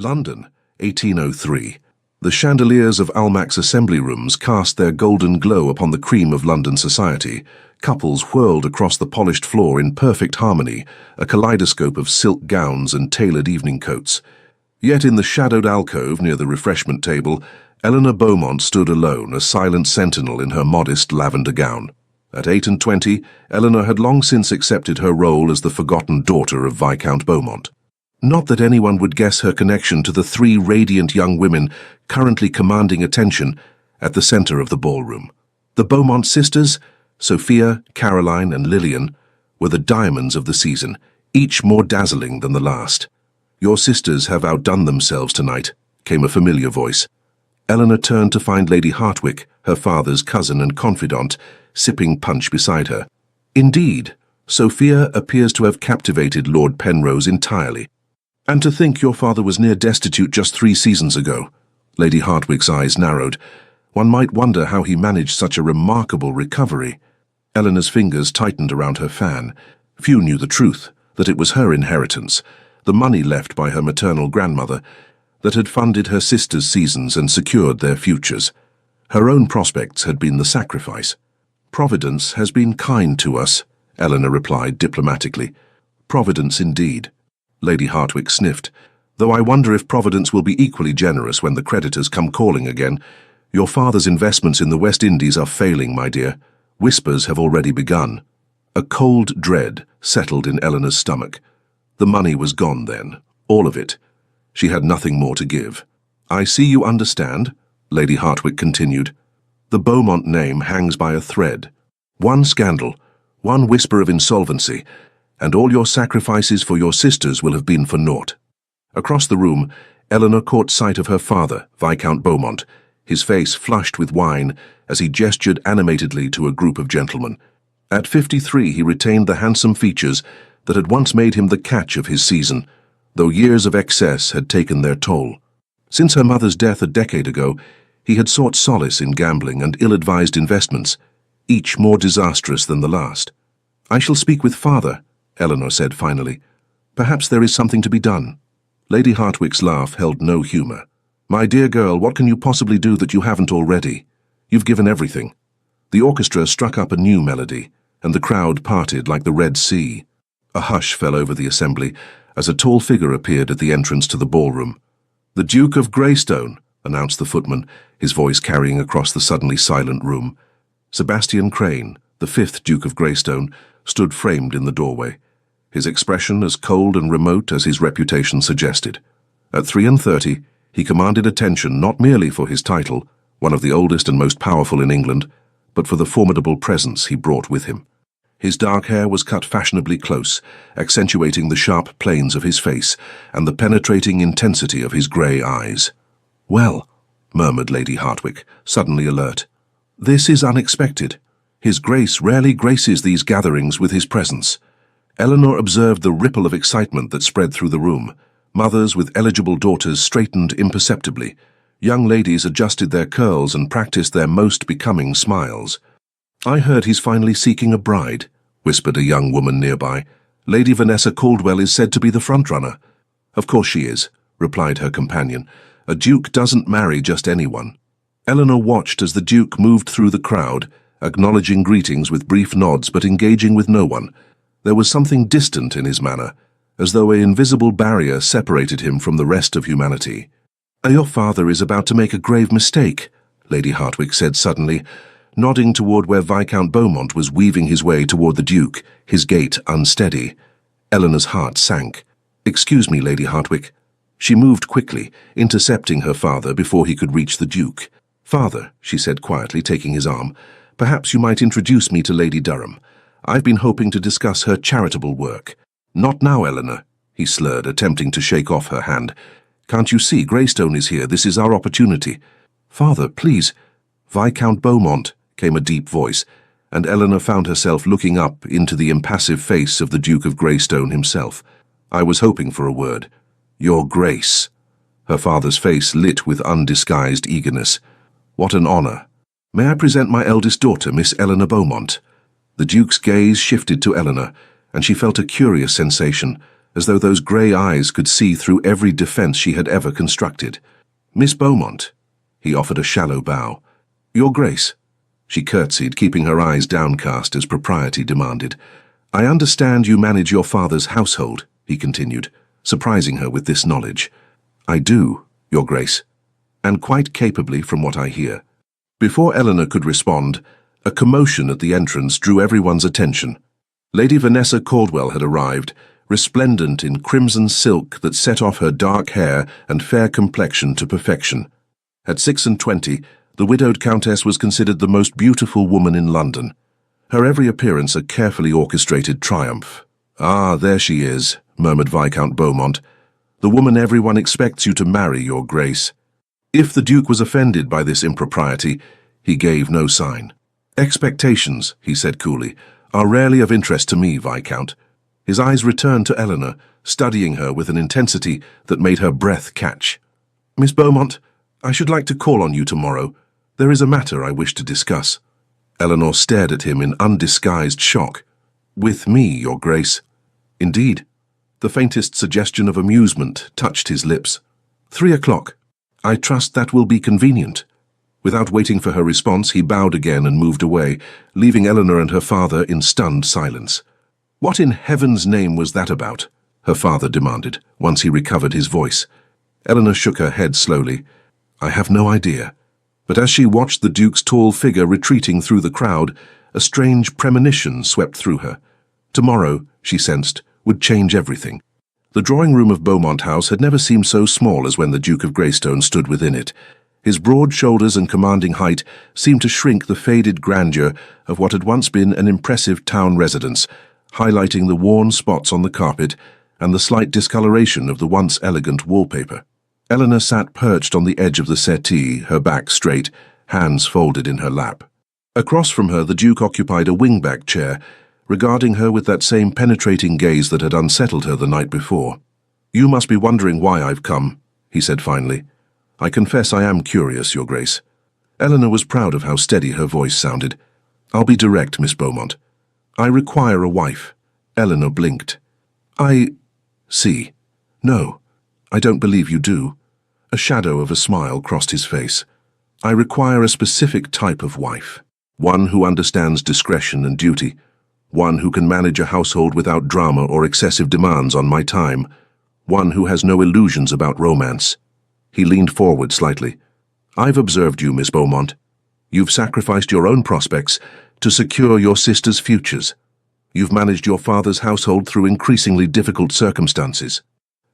London, 1803. The chandeliers of Almack's assembly rooms cast their golden glow upon the cream of London society. Couples whirled across the polished floor in perfect harmony, a kaleidoscope of silk gowns and tailored evening coats. Yet in the shadowed alcove near the refreshment table, Eleanor Beaumont stood alone, a silent sentinel in her modest lavender gown. At 28, Eleanor had long since accepted her role as the forgotten daughter of Viscount Beaumont. Not that anyone would guess her connection to the three radiant young women currently commanding attention at the center of the ballroom. The Beaumont sisters, Sophia, Caroline, and Lillian, were the diamonds of the season, each more dazzling than the last. "Your sisters have outdone themselves tonight," came a familiar voice. Eleanor turned to find Lady Hartwick, her father's cousin and confidant, sipping punch beside her. "Indeed, Sophia appears to have captivated Lord Penrose entirely. And to think your father was near destitute just 3 seasons ago." Lady Hartwick's eyes narrowed. One might wonder how he managed such a remarkable recovery. Eleanor's fingers tightened around her fan. Few knew the truth, that it was her inheritance, the money left by her maternal grandmother, that had funded her sisters' seasons and secured their futures. Her own prospects had been the sacrifice. "Providence has been kind to us," Eleanor replied diplomatically. "Providence indeed." Lady Hartwick sniffed. "Though I wonder if Providence will be equally generous when the creditors come calling again. Your father's investments in the West Indies are failing, my dear. Whispers have already begun." A cold dread settled in Eleanor's stomach. The money was gone then, all of it. She had nothing more to give. "I see you understand," Lady Hartwick continued. "The Beaumont name hangs by a thread. One scandal, one whisper of insolvency, and all your sacrifices for your sisters will have been for naught." Across the room, Eleanor caught sight of her father, Viscount Beaumont, his face flushed with wine as he gestured animatedly to a group of gentlemen. At 53, he retained the handsome features that had once made him the catch of his season, though years of excess had taken their toll. Since her mother's death a decade ago, he had sought solace in gambling and ill-advised investments, each more disastrous than the last. "I shall speak with father," Eleanor said finally. "Perhaps there is something to be done." Lady Hartwick's laugh held no humor. "My dear girl, what can you possibly do that you haven't already? You've given everything." The orchestra struck up a new melody, and the crowd parted like the Red Sea. A hush fell over the assembly as a tall figure appeared at the entrance to the ballroom. "The Duke of Greystone," announced the footman, his voice carrying across the suddenly silent room. Sebastian Crane, the 5th Duke of Greystone, stood framed in the doorway, his expression as cold and remote as his reputation suggested. At 33, he commanded attention not merely for his title, one of the oldest and most powerful in England, but for the formidable presence he brought with him. His dark hair was cut fashionably close, accentuating the sharp planes of his face and the penetrating intensity of his grey eyes. "Well," murmured Lady Hartwick, suddenly alert. "This is unexpected. His Grace rarely graces these gatherings with his presence." Eleanor observed the ripple of excitement that spread through the room. Mothers with eligible daughters straightened imperceptibly. Young ladies adjusted their curls and practiced their most becoming smiles. "I heard he's finally seeking a bride," whispered a young woman nearby. "Lady Vanessa Caldwell is said to be the front-runner." "Of course she is," replied her companion. "A duke doesn't marry just anyone." Eleanor watched as the duke moved through the crowd, acknowledging greetings with brief nods but engaging with no one. There was something distant in his manner, as though an invisible barrier separated him from the rest of humanity. "Your father is about to make a grave mistake," Lady Hartwick said suddenly, nodding toward where Viscount Beaumont was weaving his way toward the Duke, his gait unsteady. Eleanor's heart sank. "Excuse me, Lady Hartwick." She moved quickly, intercepting her father before he could reach the Duke. "Father," she said quietly, taking his arm, "perhaps you might introduce me to Lady Durham. I've been hoping to discuss her charitable work." "Not now, Eleanor," he slurred, attempting to shake off her hand. "Can't you see Greystone is here? This is our opportunity." "Father, please." "Viscount Beaumont," came a deep voice, and Eleanor found herself looking up into the impassive face of the Duke of Greystone himself. "I was hoping for a word." "Your Grace." Her father's face lit with undisguised eagerness. "What an honor. May I present my eldest daughter, Miss Eleanor Beaumont?" The Duke's gaze shifted to Eleanor, and she felt a curious sensation, as though those grey eyes could see through every defence she had ever constructed. "Miss Beaumont." He offered a shallow bow. "Your Grace." She curtsied, keeping her eyes downcast as propriety demanded. "I understand you manage your father's household," he continued, surprising her with this knowledge. "I do, Your Grace, and quite capably from what I hear." Before Eleanor could respond, a commotion at the entrance drew everyone's attention. Lady Vanessa Caldwell had arrived, resplendent in crimson silk that set off her dark hair and fair complexion to perfection. At 26, the widowed countess was considered the most beautiful woman in London, her every appearance a carefully orchestrated triumph. "Ah, there she is," murmured Viscount Beaumont. "The woman everyone expects you to marry, Your Grace." If the Duke was offended by this impropriety, he gave no sign. "Expectations," he said coolly, "are rarely of interest to me, Viscount." His eyes returned to Eleanor, studying her with an intensity that made her breath catch. "Miss Beaumont, I should like to call on you tomorrow. There is a matter I wish to discuss." Eleanor stared at him in undisguised shock. "With me, Your Grace." "Indeed." The faintest suggestion of amusement touched his lips. 3 o'clock. "I trust that will be convenient." Without waiting for her response, he bowed again and moved away, leaving Eleanor and her father in stunned silence. "What in heaven's name was that about?" her father demanded, once he recovered his voice. Eleanor shook her head slowly. "I have no idea." But as she watched the Duke's tall figure retreating through the crowd, a strange premonition swept through her. Tomorrow, she sensed, would change everything. The drawing-room of Beaumont House had never seemed so small as when the Duke of Greystone stood within it. His broad shoulders and commanding height seemed to shrink the faded grandeur of what had once been an impressive town residence, highlighting the worn spots on the carpet and the slight discoloration of the once elegant wallpaper. Eleanor sat perched on the edge of the settee, her back straight, hands folded in her lap. Across from her, the Duke occupied a wing-back chair, regarding her with that same penetrating gaze that had unsettled her the night before. "You must be wondering why I've come," he said finally. "I confess I am curious, Your Grace." Eleanor was proud of how steady her voice sounded. "I'll be direct, Miss Beaumont. I require a wife." Eleanor blinked. "I see. No, I don't believe you do." A shadow of a smile crossed his face. "I require a specific type of wife. One who understands discretion and duty. One who can manage a household without drama or excessive demands on my time. One who has no illusions about romance." He leaned forward slightly. "I've observed you, Miss Beaumont. You've sacrificed your own prospects to secure your sister's futures. You've managed your father's household through increasingly difficult circumstances.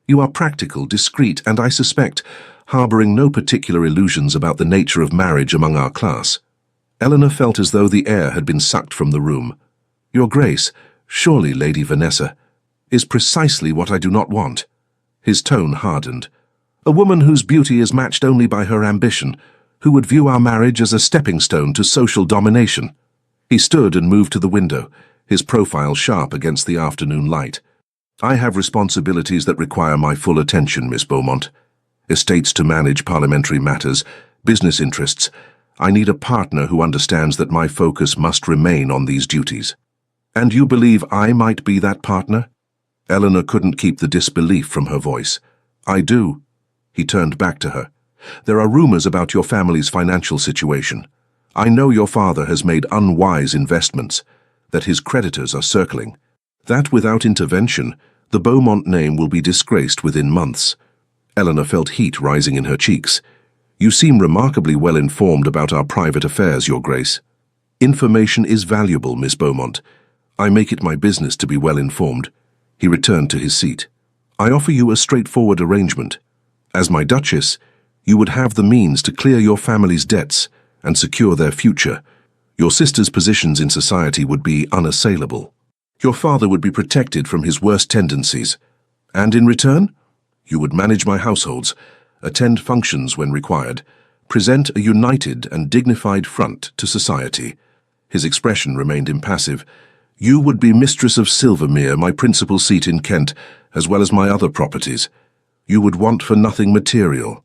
You are practical, discreet, and I suspect, harboring no particular illusions about the nature of marriage among our class." Eleanor felt as though the air had been sucked from the room. "Your Grace, surely Lady Vanessa, is precisely what I do not want." His tone hardened. "A woman whose beauty is matched only by her ambition, who would view our marriage as a stepping stone to social domination." He stood and moved to the window, his profile sharp against the afternoon light. "I have responsibilities that require my full attention, Miss Beaumont. Estates to manage, parliamentary matters, business interests. I need a partner who understands that my focus must remain on these duties." "And you believe I might be that partner?" Eleanor couldn't keep the disbelief from her voice. "I do." He turned back to her. "There are rumors about your family's financial situation. I know your father has made unwise investments, that his creditors are circling. That without intervention, the Beaumont name will be disgraced within months." Eleanor felt heat rising in her cheeks. "You seem remarkably well informed about our private affairs, Your Grace." "Information is valuable, Miss Beaumont. I make it my business to be well informed." He returned to his seat. "I offer you a straightforward arrangement. As my Duchess, you would have the means to clear your family's debts and secure their future. Your sister's positions in society would be unassailable. Your father would be protected from his worst tendencies. And in return, you would manage my households, attend functions when required, present a united and dignified front to society." His expression remained impassive. "You would be mistress of Silvermere, my principal seat in Kent, as well as my other properties. You would want for nothing material."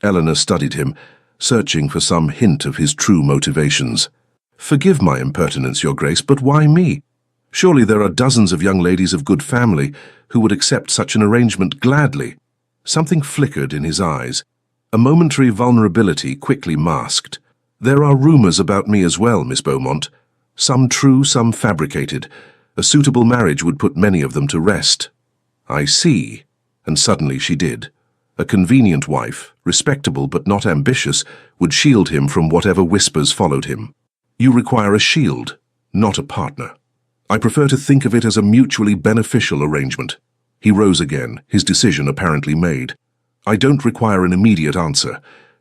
Eleanor studied him, searching for some hint of his true motivations. "Forgive my impertinence, Your Grace, but why me?" Surely there are dozens of young ladies of good family who would accept such an arrangement gladly. Something flickered in his eyes, a momentary vulnerability quickly masked. There are rumors about me as well, Miss Beaumont. Some true, some fabricated. A suitable marriage would put many of them to rest. I see. And suddenly she did. A convenient wife, respectable but not ambitious, would shield him from whatever whispers followed him. You require a shield, not a partner. I prefer to think of it as a mutually beneficial arrangement. He rose again, his decision apparently made. I don't require an immediate answer.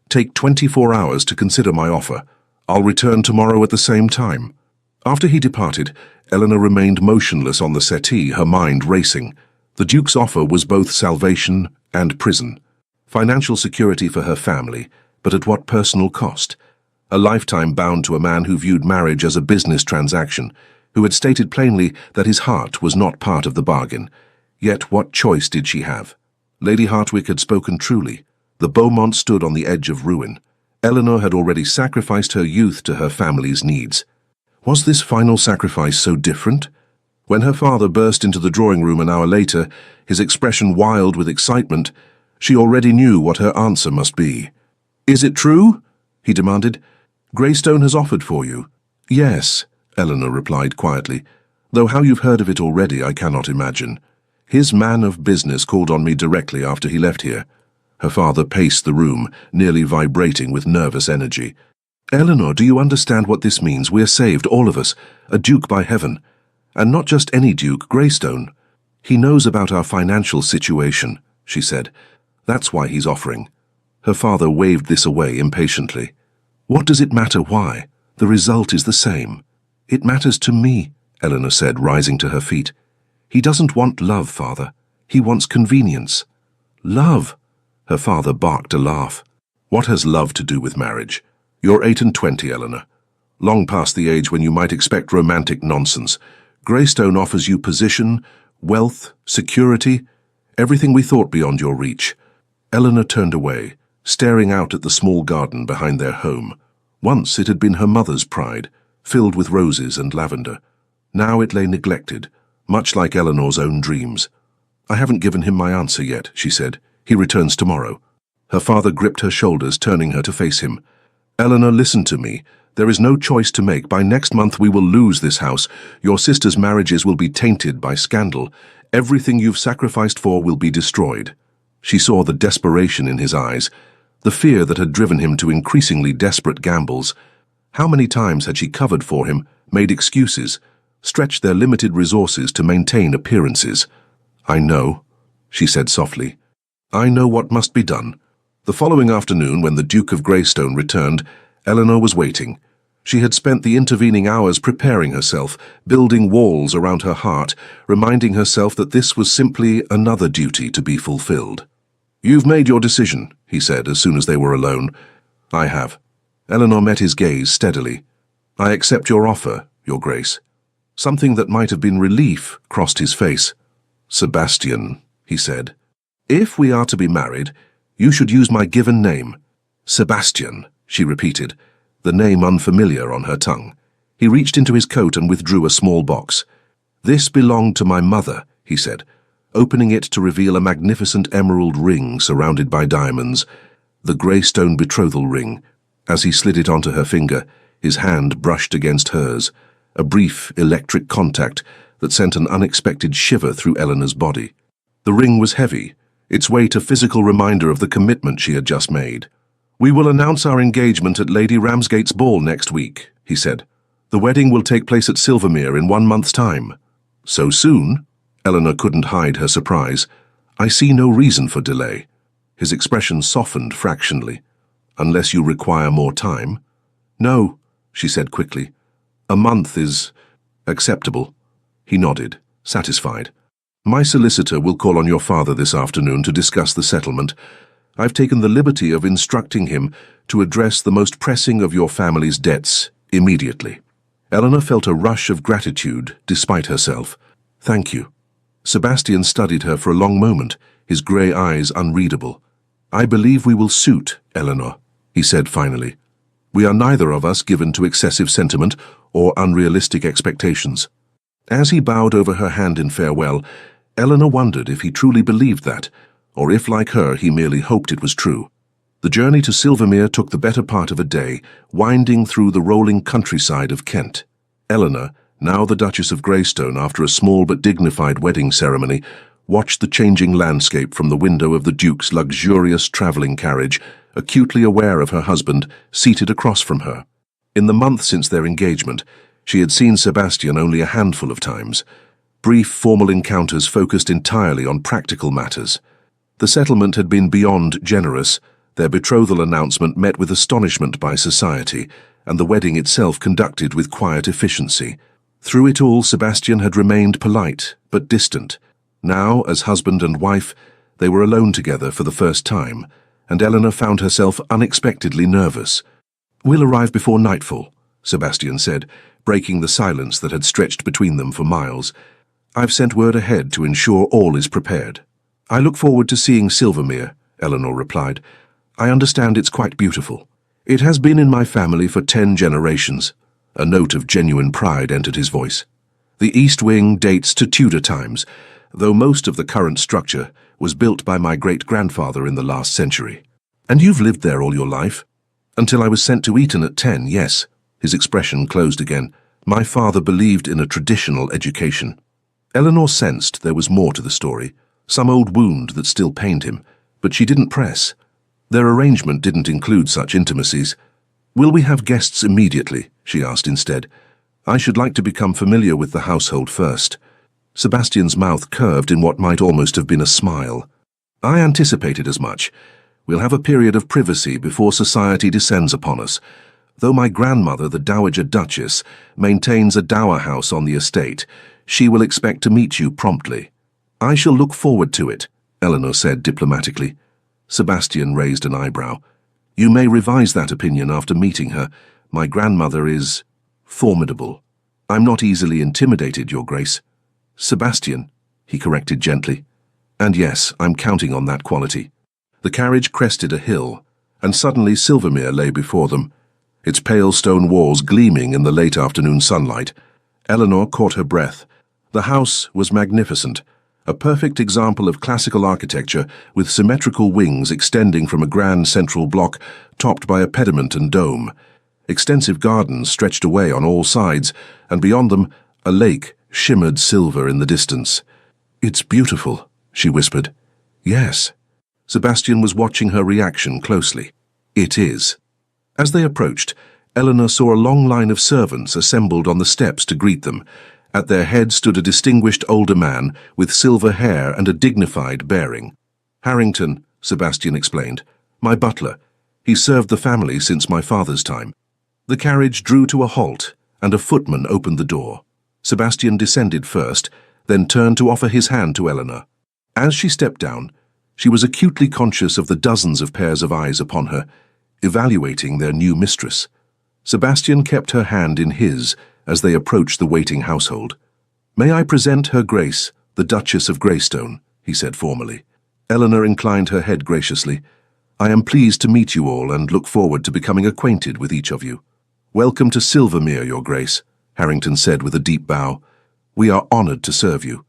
Take 24 hours to consider my offer. I'll return tomorrow at the same time. After he departed, Eleanor remained motionless on the settee, her mind racing. The Duke's offer was both salvation and prison. Financial security for her family, but at what personal cost? A lifetime bound to a man who viewed marriage as a business transaction, who had stated plainly that his heart was not part of the bargain. Yet what choice did she have? Lady Hartwick had spoken truly. The Beaumont stood on the edge of ruin. Eleanor had already sacrificed her youth to her family's needs. Was this final sacrifice so different? When her father burst into the drawing room an hour later, his expression wild with excitement, she already knew what her answer must be. "Is it true?" he demanded. "Greystone has offered for you." "Yes," Eleanor replied quietly, "though how you've heard of it already I cannot imagine. His man of business called on me directly after he left here." Her father paced the room, nearly vibrating with nervous energy. "Eleanor, do you understand what this means? We're saved, all of us. A duke by heaven. And not just any duke, Greystone. He knows about our financial situation," she said. "That's why he's offering." Her father waved this away impatiently. "What does it matter why? The result is the same." "It matters to me," Eleanor said, rising to her feet. "He doesn't want love, father. He wants convenience." "Love?" Her father barked a laugh. "What has love to do with marriage? You're 8 and 20, Eleanor. Long past the age when you might expect romantic nonsense. Greystone offers you position, wealth, security, everything we thought beyond your reach." Eleanor turned away, staring out at the small garden behind their home. Once it had been her mother's pride, filled with roses and lavender. Now it lay neglected, much like Eleanor's own dreams. "I haven't given him my answer yet," she said. "He returns tomorrow." Her father gripped her shoulders, turning her to face him. "Eleanor, listen to me. There is no choice to make. By next month we will lose this house. Your sister's marriages will be tainted by scandal. Everything you've sacrificed for will be destroyed." She saw the desperation in his eyes, the fear that had driven him to increasingly desperate gambles. How many times had she covered for him, made excuses, stretched their limited resources to maintain appearances? "I know," she said softly. "I know what must be done." The following afternoon, when the Duke of Greystone returned, Eleanor was waiting. She had spent the intervening hours preparing herself, building walls around her heart, reminding herself that this was simply another duty to be fulfilled. "You've made your decision," he said as soon as they were alone. "I have." Eleanor met his gaze steadily. "I accept your offer, Your Grace." Something that might have been relief crossed his face. "Sebastian," he said. "If we are to be married, you should use my given name." "Sebastian," she repeated, the name unfamiliar on her tongue. He reached into his coat and withdrew a small box. "This belonged to my mother," he said, opening it to reveal a magnificent emerald ring surrounded by diamonds, the Greystone betrothal ring. As he slid it onto her finger, his hand brushed against hers, a brief electric contact that sent an unexpected shiver through Eleanor's body. The ring was heavy, its weight a physical reminder of the commitment she had just made. "We will announce our engagement at Lady Ramsgate's ball next week," he said. "The wedding will take place at Silvermere in 1 month's time." "So soon?" Eleanor couldn't hide her surprise. "I see no reason for delay." His expression softened fractionally. "Unless you require more time?" "No," she said quickly. "A month is acceptable." He nodded, satisfied. "My solicitor will call on your father this afternoon to discuss the settlement. I've taken the liberty of instructing him to address the most pressing of your family's debts immediately." Eleanor felt a rush of gratitude despite herself. "Thank you." Sebastian studied her for a long moment, his grey eyes unreadable. "I believe we will suit, Eleanor," he said finally. "We are neither of us given to excessive sentiment or unrealistic expectations." As he bowed over her hand in farewell, Eleanor wondered if he truly believed that, or if, like her, he merely hoped it was true. The journey to Silvermere took the better part of a day, winding through the rolling countryside of Kent. Eleanor, now the Duchess of Greystone after a small but dignified wedding ceremony, watched the changing landscape from the window of the Duke's luxurious travelling carriage, acutely aware of her husband seated across from her. In the month since their engagement, she had seen Sebastian only a handful of times. Brief formal encounters focused entirely on practical matters. The settlement had been beyond generous, their betrothal announcement met with astonishment by society, and the wedding itself conducted with quiet efficiency. Through it all, Sebastian had remained polite, but distant. Now, as husband and wife, they were alone together for the first time, and Eleanor found herself unexpectedly nervous. "We'll arrive before nightfall," Sebastian said, breaking the silence that had stretched between them for miles. "I've sent word ahead to ensure all is prepared." "I look forward to seeing Silvermere," Eleanor replied. "I understand it's quite beautiful. It has been in my family for 10 generations. A note of genuine pride entered his voice. "The East Wing dates to Tudor times, though most of the current structure was built by my great-grandfather in the last century." "And you've lived there all your life?" "Until I was sent to Eton at 10, yes." His expression closed again. "My father believed in a traditional education." Eleanor sensed there was more to the story, some old wound that still pained him, but she didn't press. Their arrangement didn't include such intimacies. "Will we have guests immediately?" she asked instead. "I should like to become familiar with the household first." Sebastian's mouth curved in what might almost have been a smile. "I anticipated as much. We'll have a period of privacy before society descends upon us. Though my grandmother, the Dowager Duchess, maintains a dower house on the estate, she will expect to meet you promptly." "I shall look forward to it," Eleanor said diplomatically. Sebastian raised an eyebrow. "You may revise that opinion after meeting her. My grandmother is formidable." "I'm not easily intimidated, Your Grace." "Sebastian," he corrected gently. "And yes, I'm counting on that quality." The carriage crested a hill, and suddenly Silvermere lay before them, its pale stone walls gleaming in the late afternoon sunlight. Eleanor caught her breath. The house was magnificent, a perfect example of classical architecture with symmetrical wings extending from a grand central block topped by a pediment and dome. Extensive gardens stretched away on all sides, and beyond them, a lake shimmered silver in the distance. "It's beautiful," she whispered. "Yes." Sebastian was watching her reaction closely. "It is." As they approached, Eleanor saw a long line of servants assembled on the steps to greet them. At their head stood a distinguished older man with silver hair and a dignified bearing. "Harrington," Sebastian explained. "My butler. He served the family since my father's time." The carriage drew to a halt, and a footman opened the door. Sebastian descended first, then turned to offer his hand to Eleanor. As she stepped down, she was acutely conscious of the dozens of pairs of eyes upon her, evaluating their new mistress. Sebastian kept her hand in his as they approached the waiting household. "May I present Her Grace, the Duchess of Greystone," he said formally. Eleanor inclined her head graciously. "I am pleased to meet you all and look forward to becoming acquainted with each of you." "Welcome to Silvermere, Your Grace," Harrington said with a deep bow. "We are honored to serve you."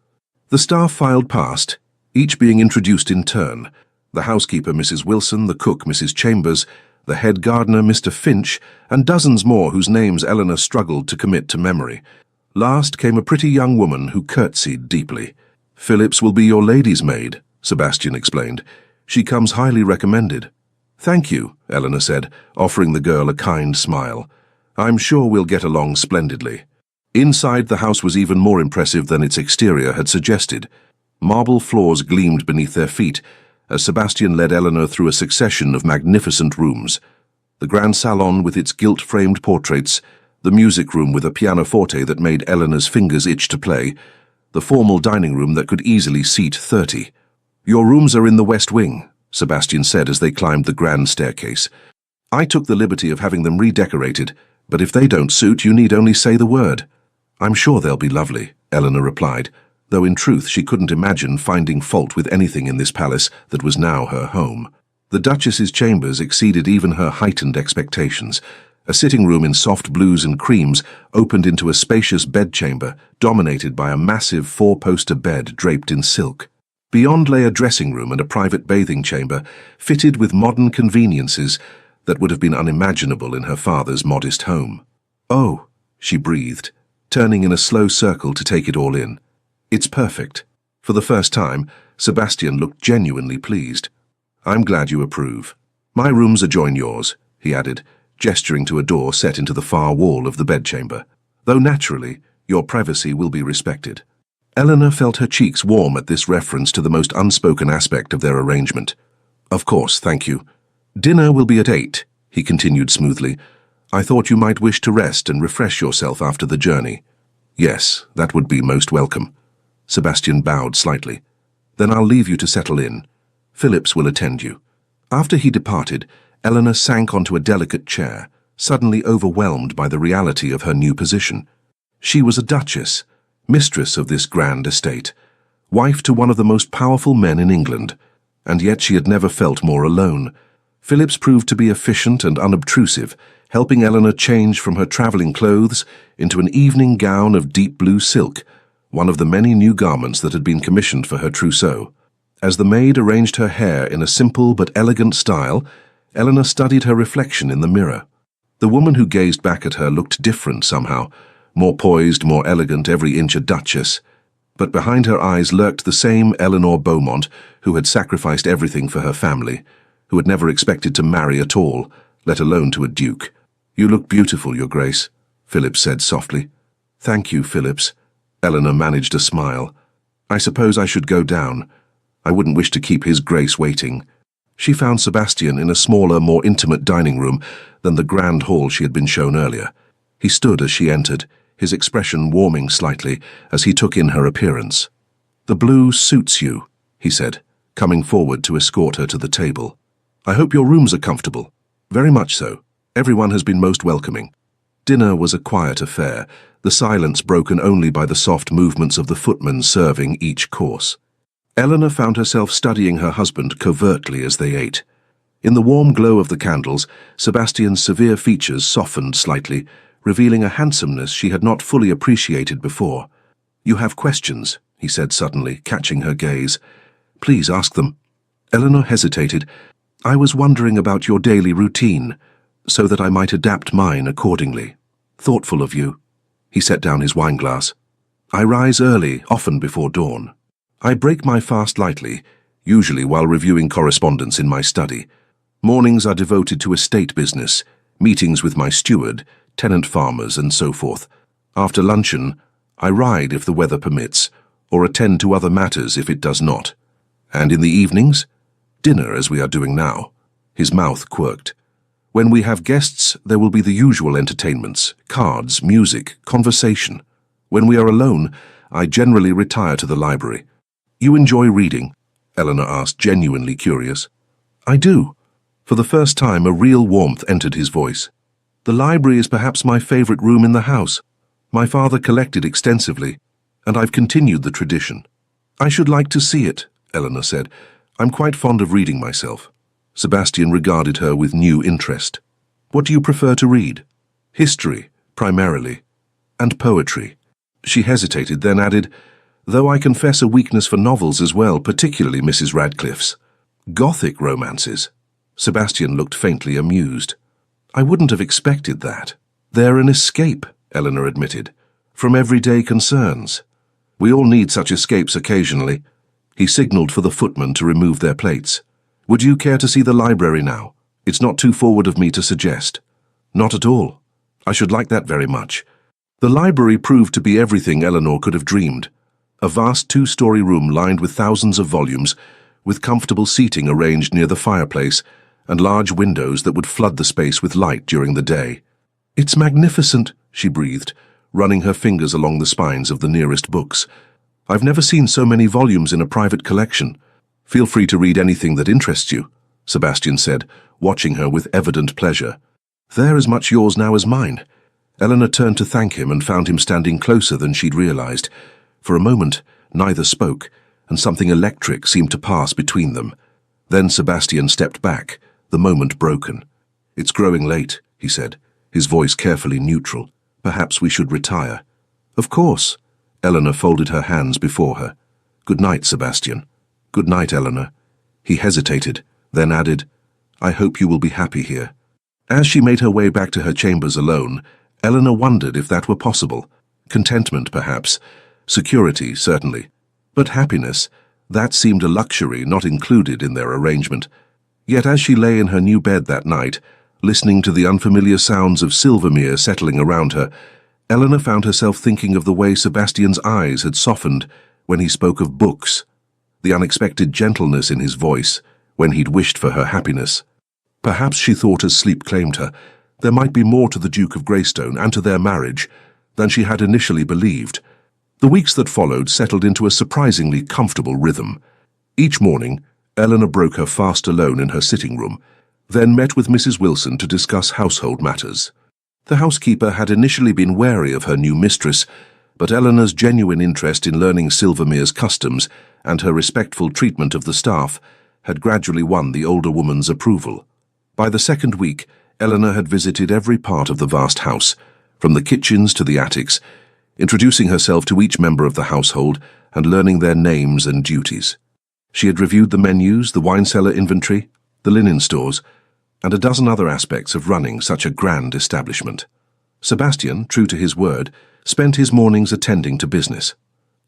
The staff filed past, each being introduced in turn. The housekeeper, Mrs. Wilson, the cook, Mrs. Chambers, the head gardener, Mr. Finch, and dozens more whose names Eleanor struggled to commit to memory. Last came a pretty young woman who curtsied deeply. "Phillips will be your lady's maid," Sebastian explained. "She comes highly recommended." "Thank you," Eleanor said, offering the girl a kind smile. "I'm sure we'll get along splendidly." Inside, the house was even more impressive than its exterior had suggested. Marble floors gleamed beneath their feet, as Sebastian led Eleanor through a succession of magnificent rooms. The grand salon with its gilt-framed portraits, the music room with a pianoforte that made Eleanor's fingers itch to play, the formal dining room that could easily seat 30. "Your rooms are in the West Wing," Sebastian said as they climbed the grand staircase. "I took the liberty of having them redecorated, but if they don't suit, you need only say the word." "I'm sure they'll be lovely," Eleanor replied, though in truth she couldn't imagine finding fault with anything in this palace that was now her home. The Duchess's chambers exceeded even her heightened expectations. A sitting room in soft blues and creams opened into a spacious bedchamber dominated by a massive four-poster bed draped in silk. Beyond lay a dressing room and a private bathing chamber fitted with modern conveniences that would have been unimaginable in her father's modest home. "Oh," she breathed, turning in a slow circle to take it all in. "It's perfect." For the first time, Sebastian looked genuinely pleased. "I'm glad you approve. My rooms adjoin yours," he added, gesturing to a door set into the far wall of the bedchamber. "Though naturally, your privacy will be respected." Eleanor felt her cheeks warm at this reference to the most unspoken aspect of their arrangement. "Of course, thank you. Dinner will be at 8, he continued smoothly. "I thought you might wish to rest and refresh yourself after the journey." "Yes, that would be most welcome." Sebastian bowed slightly. "Then I'll leave you to settle in. Phillips will attend you." After he departed, Eleanor sank onto a delicate chair, suddenly overwhelmed by the reality of her new position. She was a duchess, mistress of this grand estate, wife to one of the most powerful men in England, and yet she had never felt more alone. Phillips proved to be efficient and unobtrusive, helping Eleanor change from her travelling clothes into an evening gown of deep blue silk, one of the many new garments that had been commissioned for her trousseau. As the maid arranged her hair in a simple but elegant style, Eleanor studied her reflection in the mirror. The woman who gazed back at her looked different somehow, more poised, more elegant, every inch a duchess. But behind her eyes lurked the same Eleanor Beaumont who had sacrificed everything for her family, who had never expected to marry at all, let alone to a duke. "You look beautiful, Your Grace," Phillips said softly. "Thank you, Phillips." Eleanor managed a smile. "I suppose I should go down. I wouldn't wish to keep His Grace waiting." She found Sebastian in a smaller, more intimate dining room than the grand hall she had been shown earlier. He stood as she entered, his expression warming slightly as he took in her appearance. "The blue suits you," he said, coming forward to escort her to the table. "I hope your rooms are comfortable." "Very much so. Everyone has been most welcoming." Dinner was a quiet affair, the silence broken only by the soft movements of the footmen serving each course. Eleanor found herself studying her husband covertly as they ate. In the warm glow of the candles, Sebastian's severe features softened slightly, revealing a handsomeness she had not fully appreciated before. "You have questions," he said suddenly, catching her gaze. "Please ask them." Eleanor hesitated. "I was wondering about your daily routine, so that I might adapt mine accordingly." "Thoughtful of you." He set down his wineglass. "I rise early, often before dawn. I break my fast lightly, usually while reviewing correspondence in my study. Mornings are devoted to estate business, meetings with my steward, tenant farmers, and so forth. After luncheon, I ride if the weather permits, or attend to other matters if it does not. And in the evenings, dinner as we are doing now." His mouth quirked. "When we have guests, there will be the usual entertainments, cards, music, conversation. When we are alone, I generally retire to the library." "You enjoy reading?" Eleanor asked, genuinely curious. "I do." For the first time, a real warmth entered his voice. "The library is perhaps my favorite room in the house. My father collected extensively, and I've continued the tradition." "I should like to see it," Eleanor said. "I'm quite fond of reading myself." Sebastian regarded her with new interest. "What do you prefer to read?" "History, primarily, and poetry." She hesitated, then added, "Though I confess a weakness for novels as well, particularly Mrs. Radcliffe's." "Gothic romances?" Sebastian looked faintly amused. "I wouldn't have expected that." "They're an escape," Eleanor admitted, "from everyday concerns. We all need such escapes occasionally." He signalled for the footmen to remove their plates. "Would you care to see the library now? It's not too forward of me to suggest." "Not at all. I should like that very much." The library proved to be everything Eleanor could have dreamed. A vast two-story room lined with thousands of volumes, with comfortable seating arranged near the fireplace, and large windows that would flood the space with light during the day. "It's magnificent," she breathed, running her fingers along the spines of the nearest books. "I've never seen so many volumes in a private collection." "Feel free to read anything that interests you," Sebastian said, watching her with evident pleasure. "They're as much yours now as mine." Eleanor turned to thank him and found him standing closer than she'd realized. For a moment, neither spoke, and something electric seemed to pass between them. Then Sebastian stepped back, the moment broken. "It's growing late," he said. his voice carefully neutral. "Perhaps we should retire." "Of course." Eleanor folded her hands before her. "Good night, Sebastian." "Good night, Eleanor." He hesitated, then added, "I hope you will be happy here." As she made her way back to her chambers alone, Eleanor wondered if that were possible. Contentment, perhaps. Security, certainly. But happiness, that seemed a luxury not included in their arrangement. Yet as she lay in her new bed that night, listening to the unfamiliar sounds of Silvermere settling around her, Eleanor found herself thinking of the way Sebastian's eyes had softened when he spoke of books, the unexpected gentleness in his voice when he'd wished for her happiness. Perhaps, she thought as sleep claimed her, there might be more to the Duke of Greystone and to their marriage than she had initially believed. The weeks that followed settled into a surprisingly comfortable rhythm. Each morning, Eleanor broke her fast alone in her sitting room, then met with Mrs. Wilson to discuss household matters. The housekeeper had initially been wary of her new mistress, but Eleanor's genuine interest in learning Silvermere's customs and her respectful treatment of the staff had gradually won the older woman's approval. By the second week, Eleanor had visited every part of the vast house, from the kitchens to the attics, introducing herself to each member of the household and learning their names and duties. She had reviewed the menus, the wine cellar inventory, the linen stores, and a dozen other aspects of running such a grand establishment. Sebastian, true to his word, spent his mornings attending to business.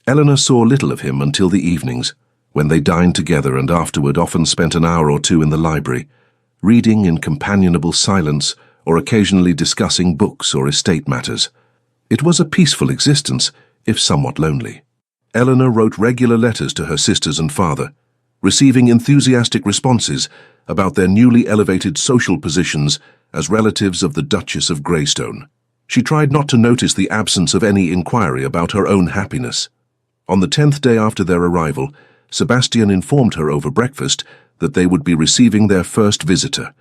Eleanor saw little of him until the evenings, when they dined together and afterward often spent an hour or two in the library, reading in companionable silence or occasionally discussing books or estate matters. It was a peaceful existence, if somewhat lonely. Eleanor wrote regular letters to her sisters and father, receiving enthusiastic responses about their newly elevated social positions as relatives of the Duchess of Greystone. She tried not to notice the absence of any inquiry about her own happiness. On the 10th day after their arrival, Sebastian informed her over breakfast that they would be receiving their first visitor.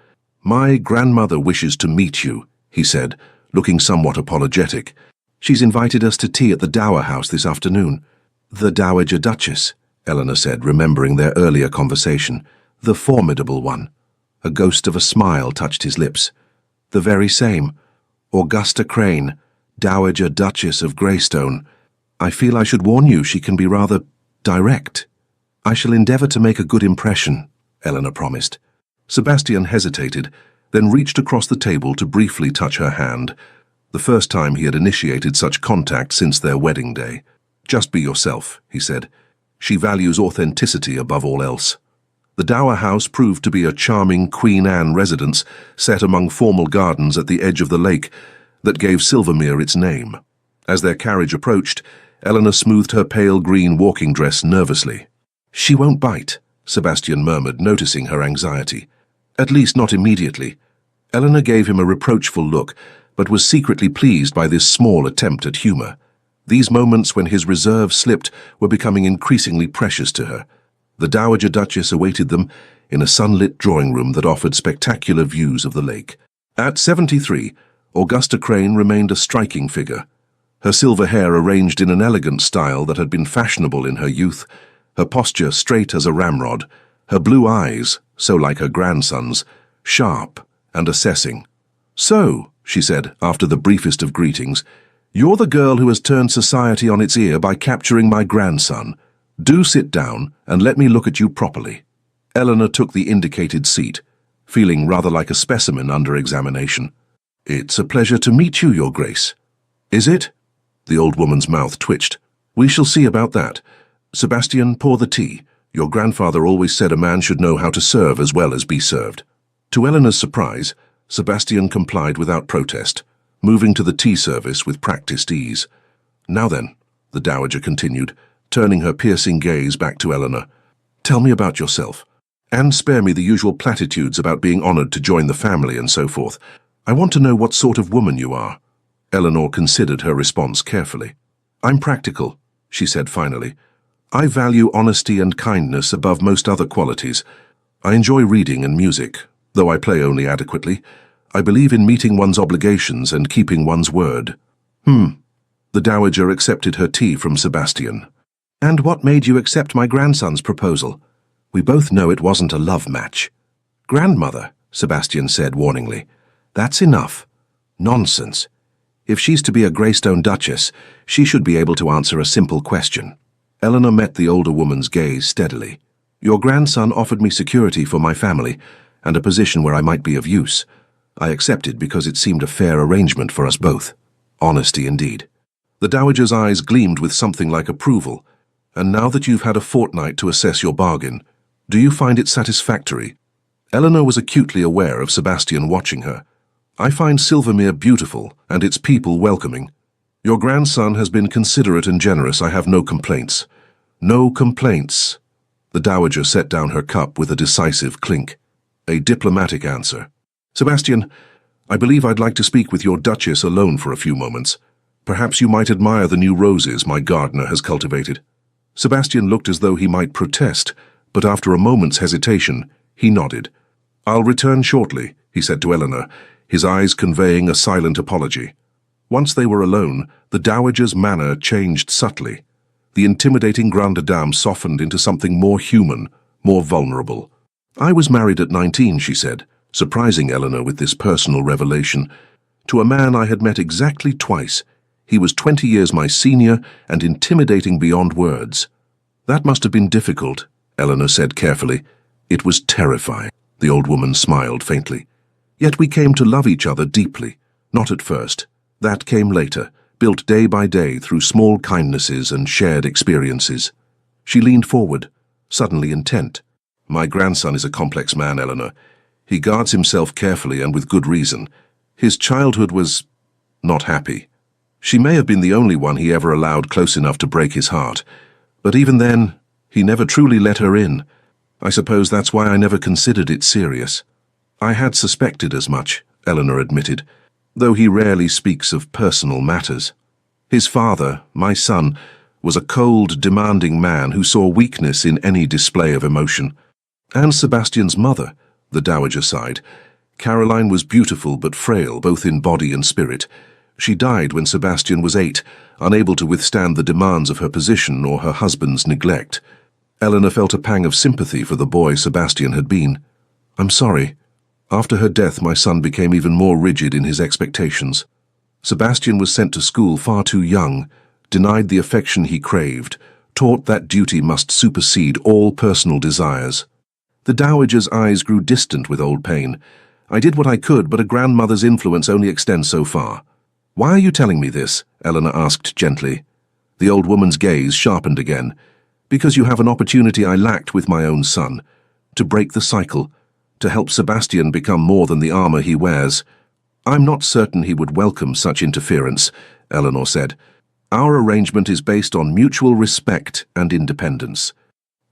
"My grandmother wishes to meet you," he said, looking somewhat apologetic. "She's invited us to tea at the Dower House this afternoon." "The Dowager Duchess," Eleanor said, remembering their earlier conversation. "The formidable one." A ghost of a smile touched his lips. "The very same. Augusta Crane, Dowager Duchess of Greystone. I feel I should warn you she can be rather direct." "I shall endeavour to make a good impression," Eleanor promised. Sebastian hesitated, then reached across the table to briefly touch her hand, the first time he had initiated such contact since their wedding day. "Just be yourself," he said. "She values authenticity above all else." The Dower House proved to be a charming Queen Anne residence set among formal gardens at the edge of the lake that gave Silvermere its name. As their carriage approached, Eleanor smoothed her pale green walking dress nervously. "She won't bite," Sebastian murmured, noticing her anxiety. "At least not immediately." Eleanor gave him a reproachful look, but was secretly pleased by this small attempt at humour. These moments when his reserve slipped were becoming increasingly precious to her. The Dowager Duchess awaited them in a sunlit drawing room that offered spectacular views of the lake. At 73, Augusta Crane remained a striking figure. Her silver hair arranged in an elegant style that had been fashionable in her youth, her posture straight as a ramrod, her blue eyes, so like her grandson's, sharp and assessing. "So," she said after the briefest of greetings, "you're the girl who has turned society on its ear by capturing my grandson. Do sit down and let me look at you properly." Eleanor took the indicated seat, feeling rather like a specimen under examination. "It's a pleasure to meet you, Your Grace." "Is it?" The old woman's mouth twitched. "We shall see about that. Sebastian, pour the tea. Your grandfather always said a man should know how to serve as well as be served." To Eleanor's surprise, Sebastian complied without protest, moving to the tea service with practiced ease. "Now then," the Dowager continued, turning her piercing gaze back to Eleanor, "tell me about yourself, and spare me the usual platitudes about being honoured to join the family and so forth. I want to know what sort of woman you are." Eleanor considered her response carefully. "I'm practical," she said finally. "I value honesty and kindness above most other qualities. I enjoy reading and music, though I play only adequately. I believe in meeting one's obligations and keeping one's word." The Dowager accepted her tea from Sebastian. "And what made you accept my grandson's proposal? We both know it wasn't a love match." "Grandmother," Sebastian said warningly. "That's enough. Nonsense. If she's to be a Greystone Duchess, she should be able to answer a simple question. Eleanor met the older woman's gaze steadily. Your grandson offered me security for my family and a position where I might be of use. I accepted because it seemed a fair arrangement for us both. Honesty indeed. The dowager's eyes gleamed with something like approval. And now that you've had a fortnight to assess your bargain, do you find it satisfactory? Eleanor was acutely aware of Sebastian watching her. I find Silvermere beautiful and its people welcoming. Your grandson has been considerate and generous. I have no complaints. No complaints. The dowager set down her cup with a decisive clink. A diplomatic answer. Sebastian, I believe I'd like to speak with your Duchess alone for a few moments. Perhaps you might admire the new roses my gardener has cultivated. Sebastian looked as though he might protest, but after a moment's hesitation, he nodded. I'll return shortly, he said to Eleanor, his eyes conveying a silent apology. Once they were alone, the dowager's manner changed subtly. The intimidating grande dame softened into something more human, more vulnerable. I was married at 19, she said, surprising Eleanor with this personal revelation, to a man I had met exactly twice. He was 20 years my senior and intimidating beyond words. That must have been difficult, Eleanor said carefully. It was terrifying. The old woman smiled faintly. Yet we came to love each other deeply, not at first. That came later, built day by day through small kindnesses and shared experiences. She leaned forward, suddenly intent. My grandson is a complex man, Eleanor. He guards himself carefully and with good reason. His childhood was not happy. She may have been the only one he ever allowed close enough to break his heart. But even then, he never truly let her in. I suppose that's why I never considered it serious. I had suspected as much, Eleanor admitted, though he rarely speaks of personal matters. His father, my son, was a cold, demanding man who saw weakness in any display of emotion. And Sebastian's mother, the dowager sighed. Caroline was beautiful but frail, both in body and spirit. She died when Sebastian was 8, unable to withstand the demands of her position or her husband's neglect. Eleanor felt a pang of sympathy for the boy Sebastian had been. I'm sorry. After her death, my son became even more rigid in his expectations. Sebastian was sent to school far too young, denied the affection he craved, taught that duty must supersede all personal desires. The dowager's eyes grew distant with old pain. I did what I could, but a grandmother's influence only extends so far. Why are you telling me this? Eleanor asked gently. The old woman's gaze sharpened again. Because you have an opportunity I lacked with my own son. To break the cycle. To help Sebastian become more than the armor he wears. I'm not certain he would welcome such interference, Eleanor said. Our arrangement is based on mutual respect and independence.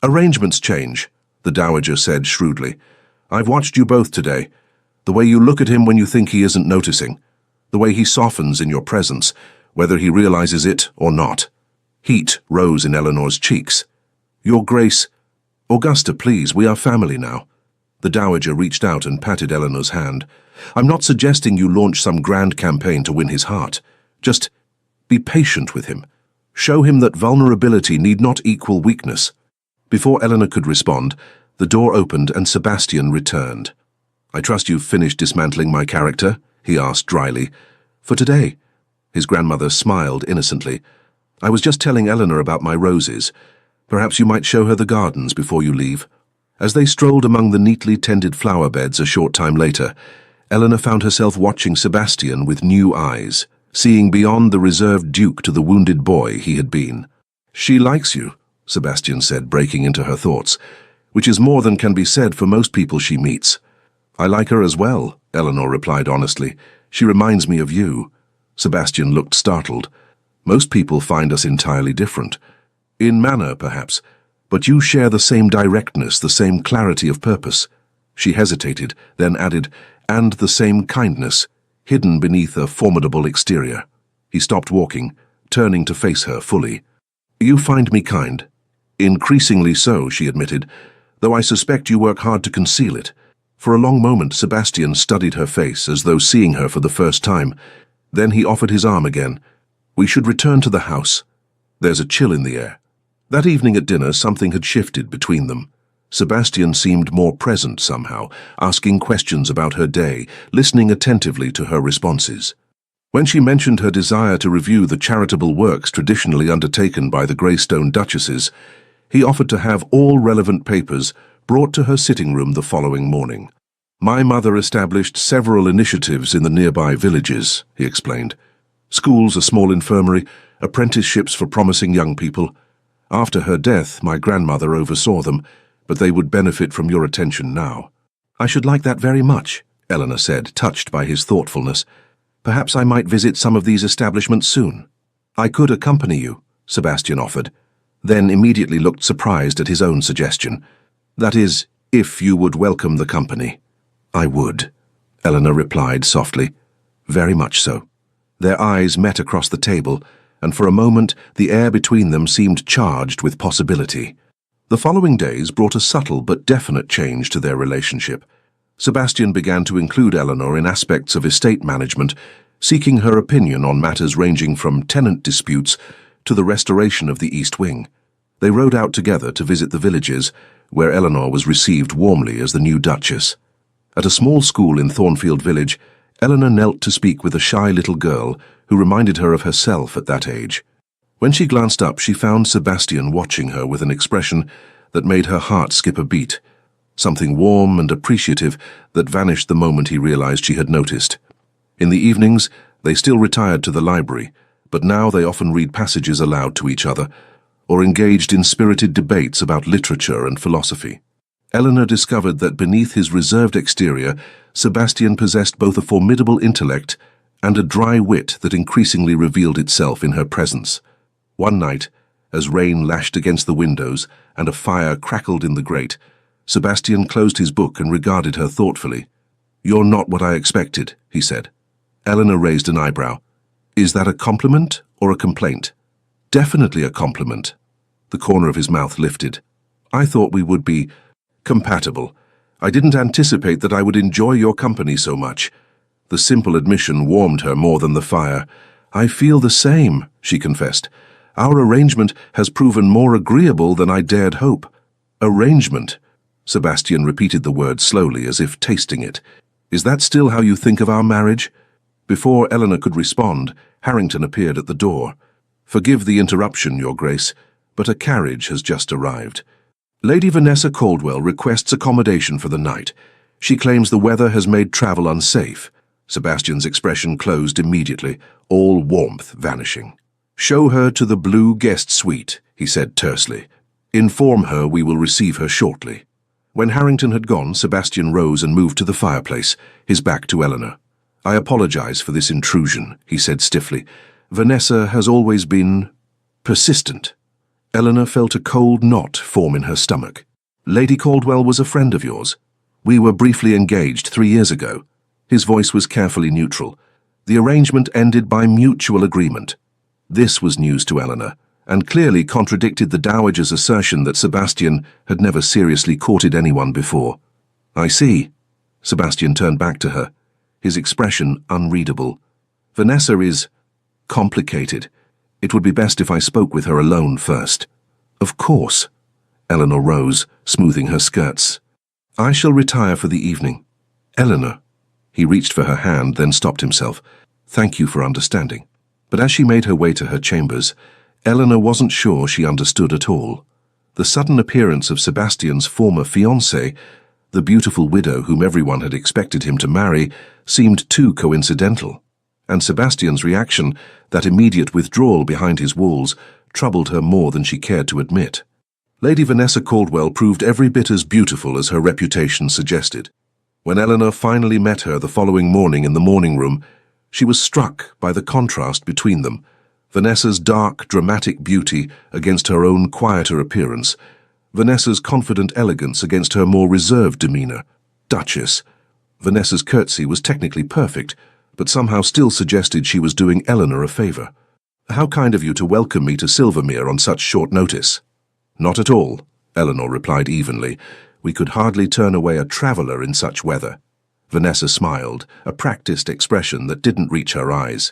Arrangements change, the dowager said shrewdly. I've watched you both today. The way you look at him when you think he isn't noticing. The way he softens in your presence, whether he realizes it or not. Heat rose in Eleanor's cheeks. Your Grace, Augusta, please, we are family now. The dowager reached out and patted Eleanor's hand. I'm not suggesting you launch some grand campaign to win his heart. Just be patient with him. Show him that vulnerability need not equal weakness. Before Eleanor could respond, the door opened and Sebastian returned. I trust you've finished dismantling my character? He asked dryly. For today. His grandmother smiled innocently. I was just telling Eleanor about my roses. Perhaps you might show her the gardens before you leave. As they strolled among the neatly tended flower beds a short time later, Eleanor found herself watching Sebastian with new eyes, seeing beyond the reserved duke to the wounded boy he had been. She likes you, Sebastian said, breaking into her thoughts, which is more than can be said for most people she meets. I like her as well, Eleanor replied honestly. She reminds me of you. Sebastian looked startled. Most people find us entirely different. In manner, perhaps, but you share the same directness, the same clarity of purpose. She hesitated, then added, and the same kindness, hidden beneath a formidable exterior. He stopped walking, turning to face her fully. You find me kind. Increasingly so, she admitted, though I suspect you work hard to conceal it. For a long moment, Sebastian studied her face as though seeing her for the first time. Then he offered his arm again. We should return to the house. There's a chill in the air. That evening at dinner, something had shifted between them. Sebastian seemed more present somehow, asking questions about her day, listening attentively to her responses. When she mentioned her desire to review the charitable works traditionally undertaken by the Greystone Duchesses, he offered to have all relevant papers brought to her sitting room the following morning. "My mother established several initiatives in the nearby villages," he explained. "Schools, a small infirmary, apprenticeships for promising young people. After her death, my grandmother oversaw them, but they would benefit from your attention now." "I should like that very much," Eleanor said, touched by his thoughtfulness. "Perhaps I might visit some of these establishments soon." "I could accompany you," Sebastian offered, then immediately looked surprised at his own suggestion. "That is, if you would welcome the company." "I would," Eleanor replied softly. "Very much so." Their eyes met across the table, and for a moment the air between them seemed charged with possibility. The following days brought a subtle but definite change to their relationship. Sebastian began to include Eleanor in aspects of estate management, seeking her opinion on matters ranging from tenant disputes to the restoration of the East Wing. They rode out together to visit the villages, where Eleanor was received warmly as the new Duchess. At a small school in Thornfield Village, Eleanor knelt to speak with a shy little girl who reminded her of herself at that age. When she glanced up, she found Sebastian watching her with an expression that made her heart skip a beat, something warm and appreciative that vanished the moment he realized she had noticed. In the evenings, they still retired to the library, but now they often read passages aloud to each other, or engaged in spirited debates about literature and philosophy. Eleanor discovered that beneath his reserved exterior, Sebastian possessed both a formidable intellect and a dry wit that increasingly revealed itself in her presence. One night, as rain lashed against the windows and a fire crackled in the grate, Sebastian closed his book and regarded her thoughtfully. "You're not what I expected," he said. Eleanor raised an eyebrow. "Is that a compliment or a complaint?" "Definitely a compliment." The corner of his mouth lifted. "I thought we would be compatible. I didn't anticipate that I would enjoy your company so much." The simple admission warmed her more than the fire. "I feel the same," she confessed. "Our arrangement has proven more agreeable than I dared hope." "Arrangement?" Sebastian repeated the word slowly, as if tasting it. "Is that still how you think of our marriage?" Before Eleanor could respond, Harrington appeared at the door. "Forgive the interruption, Your Grace, but a carriage has just arrived. Lady Vanessa Caldwell requests accommodation for the night. She claims the weather has made travel unsafe." Sebastian's expression closed immediately, all warmth vanishing. "Show her to the blue guest suite," he said tersely. "Inform her we will receive her shortly." When Harrington had gone, Sebastian rose and moved to the fireplace, his back to Eleanor. "I apologize for this intrusion," he said stiffly. "Vanessa has always been persistent." Eleanor felt a cold knot form in her stomach. "Lady Caldwell was a friend of yours. We were briefly engaged 3 years ago." His voice was carefully neutral. "The arrangement ended by mutual agreement." This was news to Eleanor, and clearly contradicted the Dowager's assertion that Sebastian had never seriously courted anyone before. "I see." Sebastian turned back to her, his expression unreadable. "Vanessa is complicated. It would be best if I spoke with her alone first." "Of course." Eleanor rose, smoothing her skirts. "I shall retire for the evening." "Eleanor." He reached for her hand, then stopped himself. "Thank you for understanding." But as she made her way to her chambers, Eleanor wasn't sure she understood at all. The sudden appearance of Sebastian's former fiancée, the beautiful widow whom everyone had expected him to marry, seemed too coincidental. And Sebastian's reaction, that immediate withdrawal behind his walls, troubled her more than she cared to admit. Lady Vanessa Caldwell proved every bit as beautiful as her reputation suggested. When Eleanor finally met her the following morning in the morning room, she was struck by the contrast between them. Vanessa's dark, dramatic beauty against her own quieter appearance. Vanessa's confident elegance against her more reserved demeanor. Duchess. Vanessa's curtsy was technically perfect, but somehow still suggested she was doing Eleanor a favor. "How kind of you to welcome me to Silvermere on such short notice." "Not at all," Eleanor replied evenly. "We could hardly turn away a traveler in such weather." Vanessa smiled, a practiced expression that didn't reach her eyes.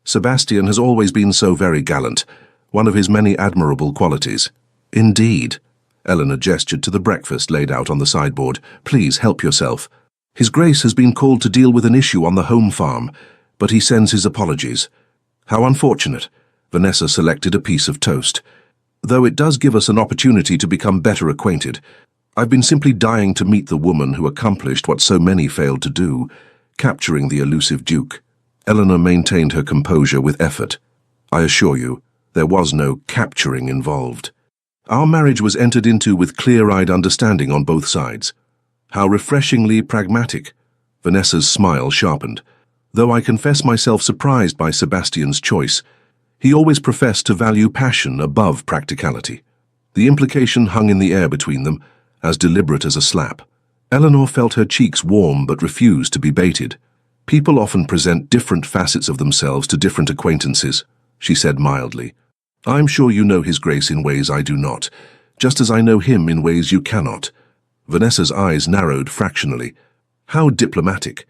"Sebastian has always been so very gallant, one of his many admirable qualities." "Indeed." Eleanor gestured to the breakfast laid out on the sideboard. Please help yourself. His Grace has been called to deal with an issue on the home farm, but he sends his apologies. How unfortunate. Vanessa selected a piece of toast. Though it does give us an opportunity to become better acquainted. I've been simply dying to meet the woman who accomplished what so many failed to do, capturing the elusive Duke. Eleanor maintained her composure with effort. I assure you, there was no capturing involved. Our marriage was entered into with clear-eyed understanding on both sides. How refreshingly pragmatic. Vanessa's smile sharpened. Though I confess myself surprised by Sebastian's choice, he always professed to value passion above practicality. The implication hung in the air between them, as deliberate as a slap. Eleanor felt her cheeks warm but refused to be baited. People often present different facets of themselves to different acquaintances, she said mildly. I'm sure you know His Grace in ways I do not, just as I know him in ways you cannot. Vanessa's eyes narrowed fractionally. How diplomatic.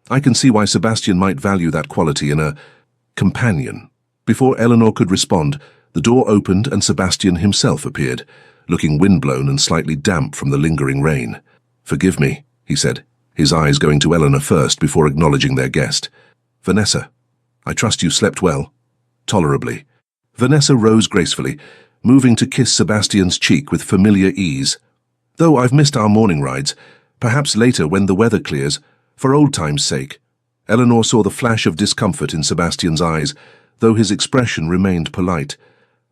I can see why Sebastian might value that quality in a companion. Before Eleanor could respond, the door opened and Sebastian himself appeared, looking windblown and slightly damp from the lingering rain. Forgive me, he said, his eyes going to Eleanor first before acknowledging their guest. Vanessa, I trust you slept well. Tolerably. Vanessa rose gracefully, moving to kiss Sebastian's cheek with familiar ease. Though I've missed our morning rides, perhaps later when the weather clears, for old time's sake. Eleanor saw the flash of discomfort in Sebastian's eyes, though his expression remained polite.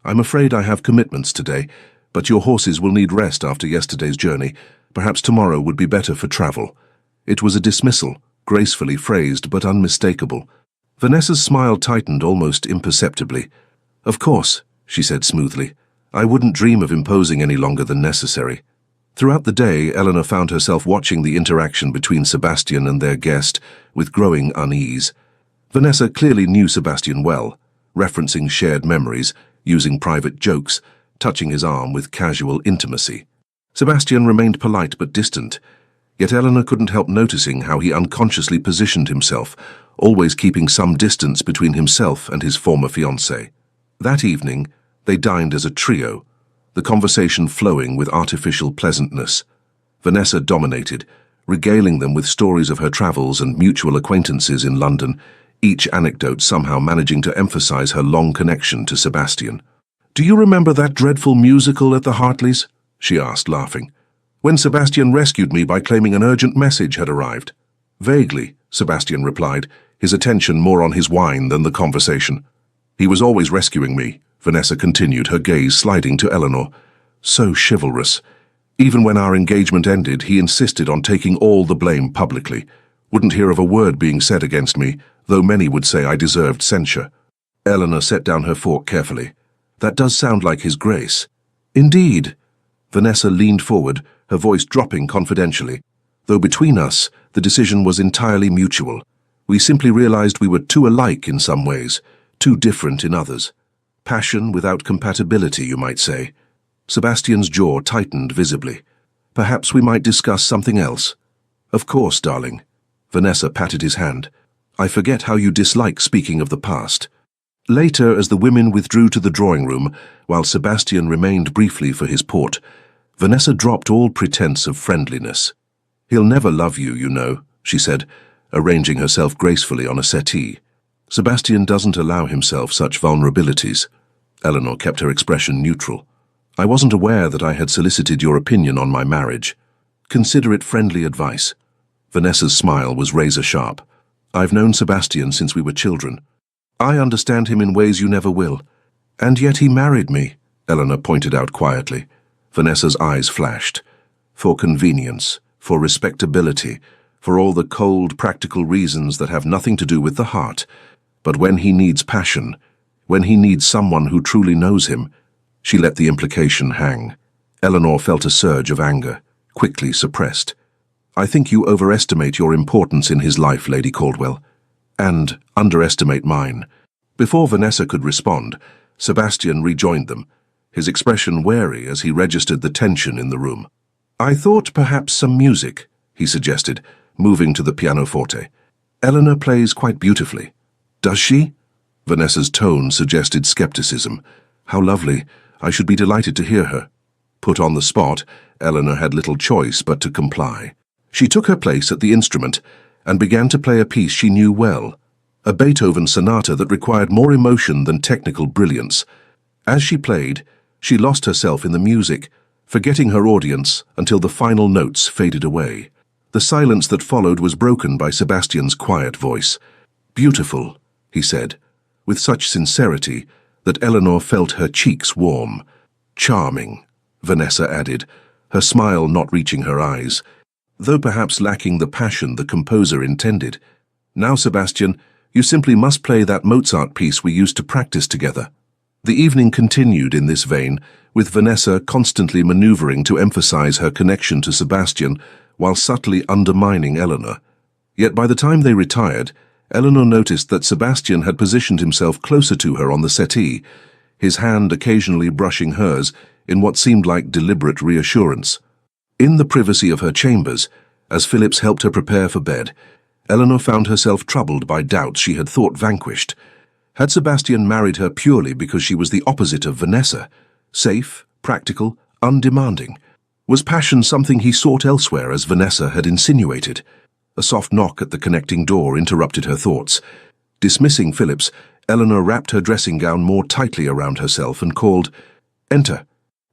I'm afraid I have commitments today, but your horses will need rest after yesterday's journey. Perhaps tomorrow would be better for travel. It was a dismissal, gracefully phrased but unmistakable. Vanessa's smile tightened almost imperceptibly. Of course, she said smoothly. I wouldn't dream of imposing any longer than necessary. Throughout the day, Eleanor found herself watching the interaction between Sebastian and their guest with growing unease. Vanessa clearly knew Sebastian well, referencing shared memories, using private jokes, touching his arm with casual intimacy. Sebastian remained polite but distant, yet Eleanor couldn't help noticing how he unconsciously positioned himself, always keeping some distance between himself and his former fiancée. That evening, they dined as a trio, the conversation flowing with artificial pleasantness. Vanessa dominated, regaling them with stories of her travels and mutual acquaintances in London, each anecdote somehow managing to emphasize her long connection to Sebastian. Do you remember that dreadful musical at the Hartleys? She asked, laughing. When Sebastian rescued me by claiming an urgent message had arrived. Vaguely, Sebastian replied, his attention more on his wine than the conversation. He was always rescuing me, Vanessa continued, her gaze sliding to Eleanor. So chivalrous. Even when our engagement ended, he insisted on taking all the blame publicly. Wouldn't hear of a word being said against me, though many would say I deserved censure. Eleanor set down her fork carefully. That does sound like His Grace. Indeed. Vanessa leaned forward, her voice dropping confidentially. Though between us, the decision was entirely mutual. We simply realized we were too alike in some ways, too different in others. Passion without compatibility, you might say. Sebastian's jaw tightened visibly. Perhaps we might discuss something else. Of course, darling. Vanessa patted his hand. I forget how you dislike speaking of the past. Later, as the women withdrew to the drawing room, while Sebastian remained briefly for his port, Vanessa dropped all pretense of friendliness. He'll never love you, you know, she said, arranging herself gracefully on a settee. Sebastian doesn't allow himself such vulnerabilities. Eleanor kept her expression neutral. I wasn't aware that I had solicited your opinion on my marriage. Consider it friendly advice. Vanessa's smile was razor-sharp. I've known Sebastian since we were children. I understand him in ways you never will. And yet he married me, Eleanor pointed out quietly. Vanessa's eyes flashed. For convenience, for respectability, for all the cold, practical reasons that have nothing to do with the heart. But when he needs passion, when he needs someone who truly knows him, she let the implication hang. Eleanor felt a surge of anger, quickly suppressed. I think you overestimate your importance in his life, Lady Caldwell, and underestimate mine. Before Vanessa could respond, Sebastian rejoined them, his expression wary as he registered the tension in the room. I thought perhaps some music, he suggested, moving to the pianoforte. Eleanor plays quite beautifully. Does she? Vanessa's tone suggested skepticism. How lovely. I should be delighted to hear her. Put on the spot, Eleanor had little choice but to comply. She took her place at the instrument and began to play a piece she knew well, a Beethoven sonata that required more emotion than technical brilliance. As she played, she lost herself in the music, forgetting her audience until the final notes faded away. The silence that followed was broken by Sebastian's quiet voice. "Beautiful," he said, with such sincerity that Eleanor felt her cheeks warm. "Charming," Vanessa added, her smile not reaching her eyes, though perhaps lacking the passion the composer intended. "Now, Sebastian, you simply must play that Mozart piece we used to practice together." The evening continued in this vein, with Vanessa constantly maneuvering to emphasize her connection to Sebastian while subtly undermining Eleanor. Yet by the time they retired, Eleanor noticed that Sebastian had positioned himself closer to her on the settee, his hand occasionally brushing hers in what seemed like deliberate reassurance. In the privacy of her chambers, as Phillips helped her prepare for bed, Eleanor found herself troubled by doubts she had thought vanquished. Had Sebastian married her purely because she was the opposite of Vanessa, safe, practical, undemanding? Was passion something he sought elsewhere, as Vanessa had insinuated? A soft knock at the connecting door interrupted her thoughts. Dismissing Phillips, Eleanor wrapped her dressing gown more tightly around herself and called, "Enter."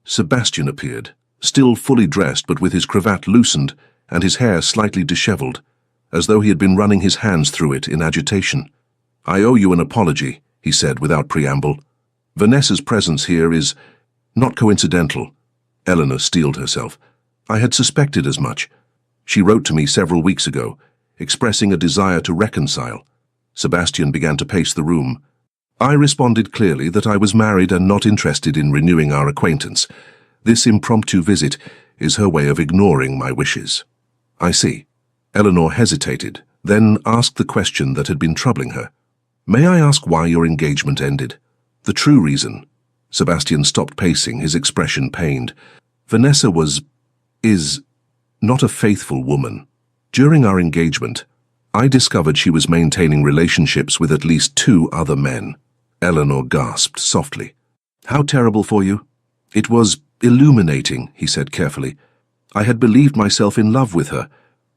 Sebastian appeared, still fully dressed but with his cravat loosened and his hair slightly disheveled, as though he had been running his hands through it in agitation. "I owe you an apology," he said without preamble. "Vanessa's presence here is not coincidental." Eleanor steeled herself. "I had suspected as much. She wrote to me several weeks ago, expressing a desire to reconcile." Sebastian began to pace the room. "I responded clearly that I was married and not interested in renewing our acquaintance. This impromptu visit is her way of ignoring my wishes." "I see." Eleanor hesitated, then asked the question that had been troubling her. "May I ask why your engagement ended? The true reason?" Sebastian stopped pacing, his expression pained. "Vanessa is not a faithful woman. During our engagement, I discovered she was maintaining relationships with at least 2 other men." Eleanor gasped softly. "How terrible for you." "It was illuminating," he said carefully. "I had believed myself in love with her.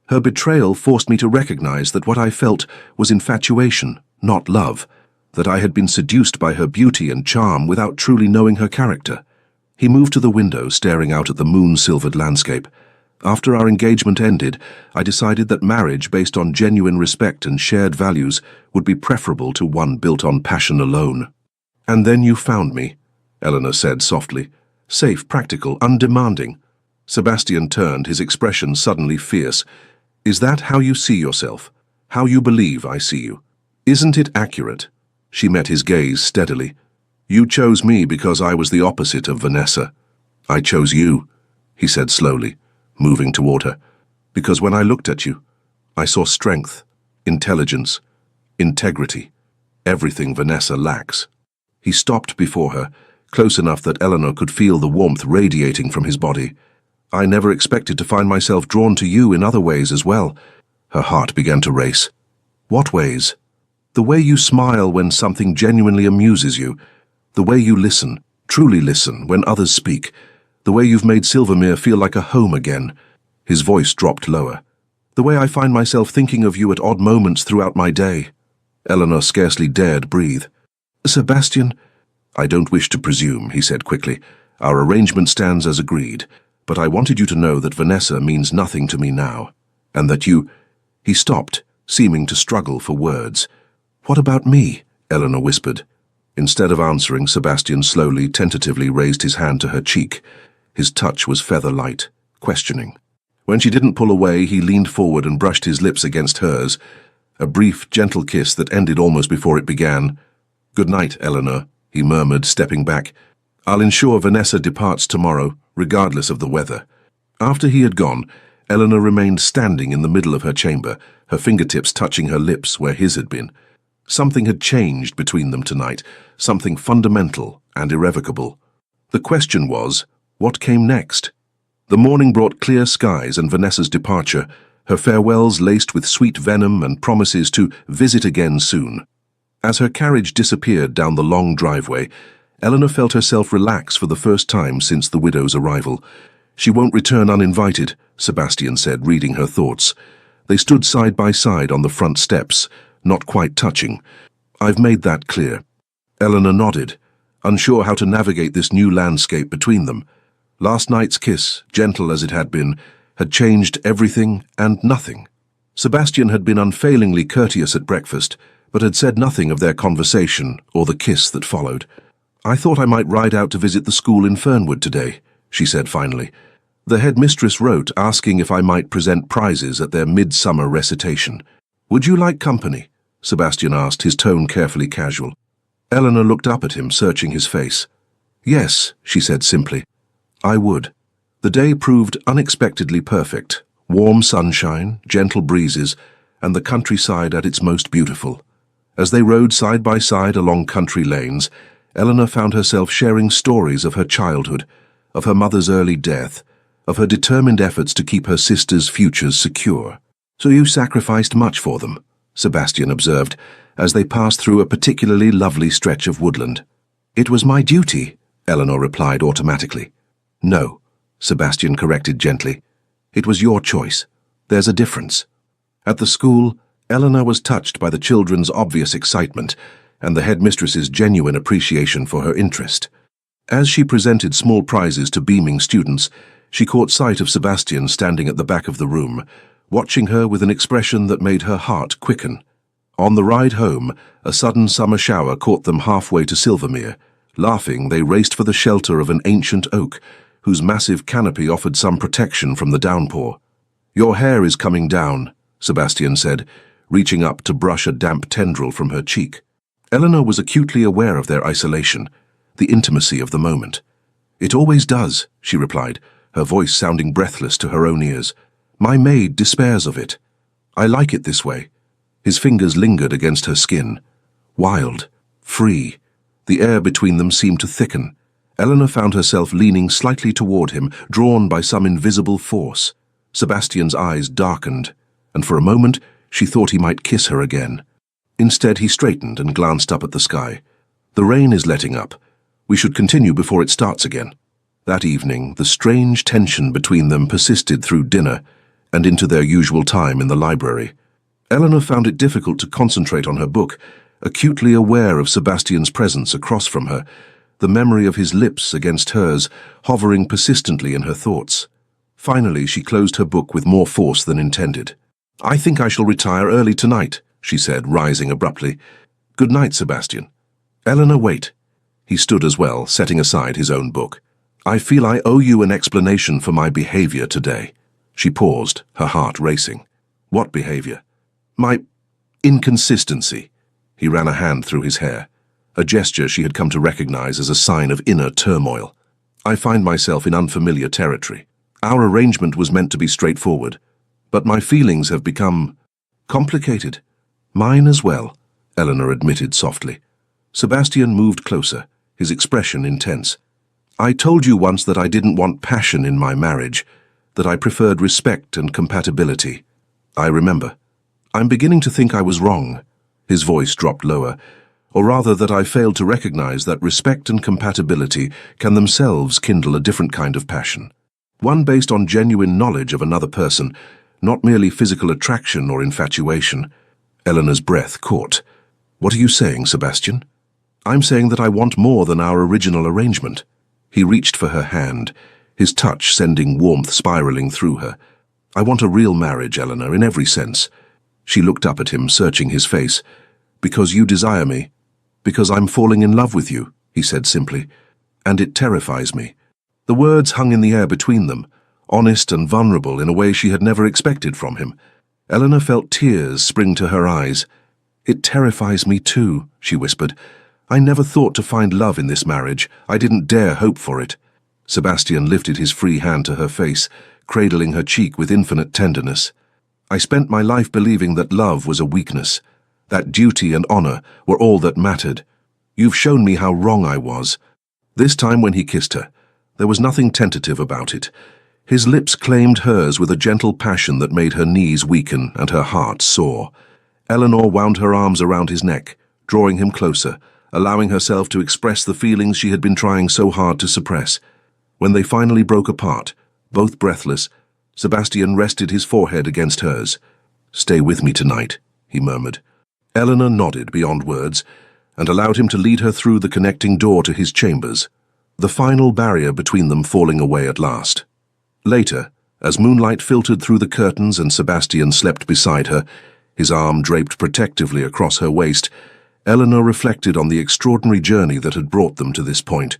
Her betrayal forced me to recognize that what I felt was infatuation, not love, that I had been seduced by her beauty and charm without truly knowing her character." He moved to the window, staring out at the moon-silvered landscape. "After our engagement ended, I decided that marriage based on genuine respect and shared values would be preferable to one built on passion alone." "And then you found me," Eleanor said softly. "Safe, practical, undemanding." Sebastian turned, his expression suddenly fierce. "Is that how you see yourself? How you believe I see you? Isn't it accurate?" She met his gaze steadily. "You chose me because I was the opposite of Vanessa." "I chose you," he said slowly, moving toward her, "because when I looked at you, I saw strength, intelligence, integrity, everything Vanessa lacks." He stopped before her, close enough that Eleanor could feel the warmth radiating from his body. "I never expected to find myself drawn to you in other ways as well." Her heart began to race. "What ways?" "The way you smile when something genuinely amuses you, the way you listen, truly listen, when others speak, the way you've made Silvermere feel like a home again." His voice dropped lower. "The way I find myself thinking of you at odd moments throughout my day." Eleanor scarcely dared breathe. "Sebastian—" "I don't wish to presume," he said quickly. "Our arrangement stands as agreed, but I wanted you to know that Vanessa means nothing to me now, and that you—" He stopped, seeming to struggle for words. "What about me?" Eleanor whispered. Instead of answering, Sebastian slowly, tentatively raised his hand to her cheek. His touch was feather-light, questioning. When she didn't pull away, he leaned forward and brushed his lips against hers, a brief, gentle kiss that ended almost before it began. "Good night, Eleanor," he murmured, stepping back. "I'll ensure Vanessa departs tomorrow, regardless of the weather." After he had gone, Eleanor remained standing in the middle of her chamber, her fingertips touching her lips where his had been. Something had changed between them tonight, something fundamental and irrevocable. The question was, what came next? The morning brought clear skies and Vanessa's departure, her farewells laced with sweet venom and promises to visit again soon. As her carriage disappeared down the long driveway, Eleanor felt herself relax for the first time since the widow's arrival. "She won't return uninvited," Sebastian said, reading her thoughts. They stood side by side on the front steps, not quite touching. "I've made that clear." Eleanor nodded, unsure how to navigate this new landscape between them. Last night's kiss, gentle as it had been, had changed everything and nothing. Sebastian had been unfailingly courteous at breakfast, but had said nothing of their conversation or the kiss that followed. "I thought I might ride out to visit the school in Fernwood today," she said finally. "The headmistress wrote asking if I might present prizes at their midsummer recitation." "Would you like company?" Sebastian asked, his tone carefully casual. Eleanor looked up at him, searching his face. "Yes," she said simply. "I would." The day proved unexpectedly perfect. Warm sunshine, gentle breezes, and the countryside at its most beautiful. As they rode side by side along country lanes, Eleanor found herself sharing stories of her childhood, of her mother's early death, of her determined efforts to keep her sister's futures secure. "So you sacrificed much for them," Sebastian observed, as they passed through a particularly lovely stretch of woodland. "It was my duty," Eleanor replied automatically. "No," Sebastian corrected gently. "It was your choice. There's a difference." At the school, Eleanor was touched by the children's obvious excitement and the headmistress's genuine appreciation for her interest. As she presented small prizes to beaming students, she caught sight of Sebastian standing at the back of the room, watching her with an expression that made her heart quicken. On the ride home, a sudden summer shower caught them halfway to Silvermere. Laughing, they raced for the shelter of an ancient oak, whose massive canopy offered some protection from the downpour. "Your hair is coming down," Sebastian said, reaching up to brush a damp tendril from her cheek. Eleanor was acutely aware of their isolation, the intimacy of the moment. "It always does," she replied, her voice sounding breathless to her own ears. "My maid despairs of it. I like it this way." His fingers lingered against her skin. Wild, free. The air between them seemed to thicken. Eleanor found herself leaning slightly toward him, drawn by some invisible force. Sebastian's eyes darkened, and for a moment she thought he might kiss her again. Instead, he straightened and glanced up at the sky. "The rain is letting up. We should continue before it starts again." That evening, the strange tension between them persisted through dinner and into their usual time in the library. Eleanor found it difficult to concentrate on her book, acutely aware of Sebastian's presence across from her, the memory of his lips against hers hovering persistently in her thoughts. Finally, she closed her book with more force than intended. "I think I shall retire early tonight," she said, rising abruptly. "Good night, Sebastian." "Eleanor, wait." He stood as well, setting aside his own book. "I feel I owe you an explanation for my behavior today." She paused, her heart racing. "What behavior?" "My inconsistency." He ran a hand through his hair, a gesture she had come to recognize as a sign of inner turmoil. "I find myself in unfamiliar territory. Our arrangement was meant to be straightforward, but my feelings have become complicated." "Mine as well," Eleanor admitted softly. Sebastian moved closer, his expression intense. "I told you once that I didn't want passion in my marriage, that I preferred respect and compatibility." "I remember." "I'm beginning to think I was wrong." His voice dropped lower. "Or rather that I failed to recognize that respect and compatibility can themselves kindle a different kind of passion. One based on genuine knowledge of another person, not merely physical attraction or infatuation." Eleanor's breath caught. "What are you saying, Sebastian?" "I'm saying that I want more than our original arrangement." He reached for her hand, his touch sending warmth spiraling through her. "I want a real marriage, Eleanor, in every sense." She looked up at him, searching his face. "Because you desire me. Because I'm falling in love with you," he said simply. "And it terrifies me." The words hung in the air between them, honest and vulnerable in a way she had never expected from him. Eleanor felt tears spring to her eyes. "It terrifies me too," she whispered. "I never thought to find love in this marriage. I didn't dare hope for it." Sebastian lifted his free hand to her face, cradling her cheek with infinite tenderness. "I spent my life believing that love was a weakness, that duty and honor were all that mattered. You've shown me how wrong I was." This time when he kissed her, there was nothing tentative about it. His lips claimed hers with a gentle passion that made her knees weaken and her heart soar. Eleanor wound her arms around his neck, drawing him closer, allowing herself to express the feelings she had been trying so hard to suppress. When they finally broke apart, both breathless, Sebastian rested his forehead against hers. "Stay with me tonight," he murmured. Eleanor nodded beyond words and allowed him to lead her through the connecting door to his chambers, the final barrier between them falling away at last. Later, as moonlight filtered through the curtains and Sebastian slept beside her, his arm draped protectively across her waist, Eleanor reflected on the extraordinary journey that had brought them to this point.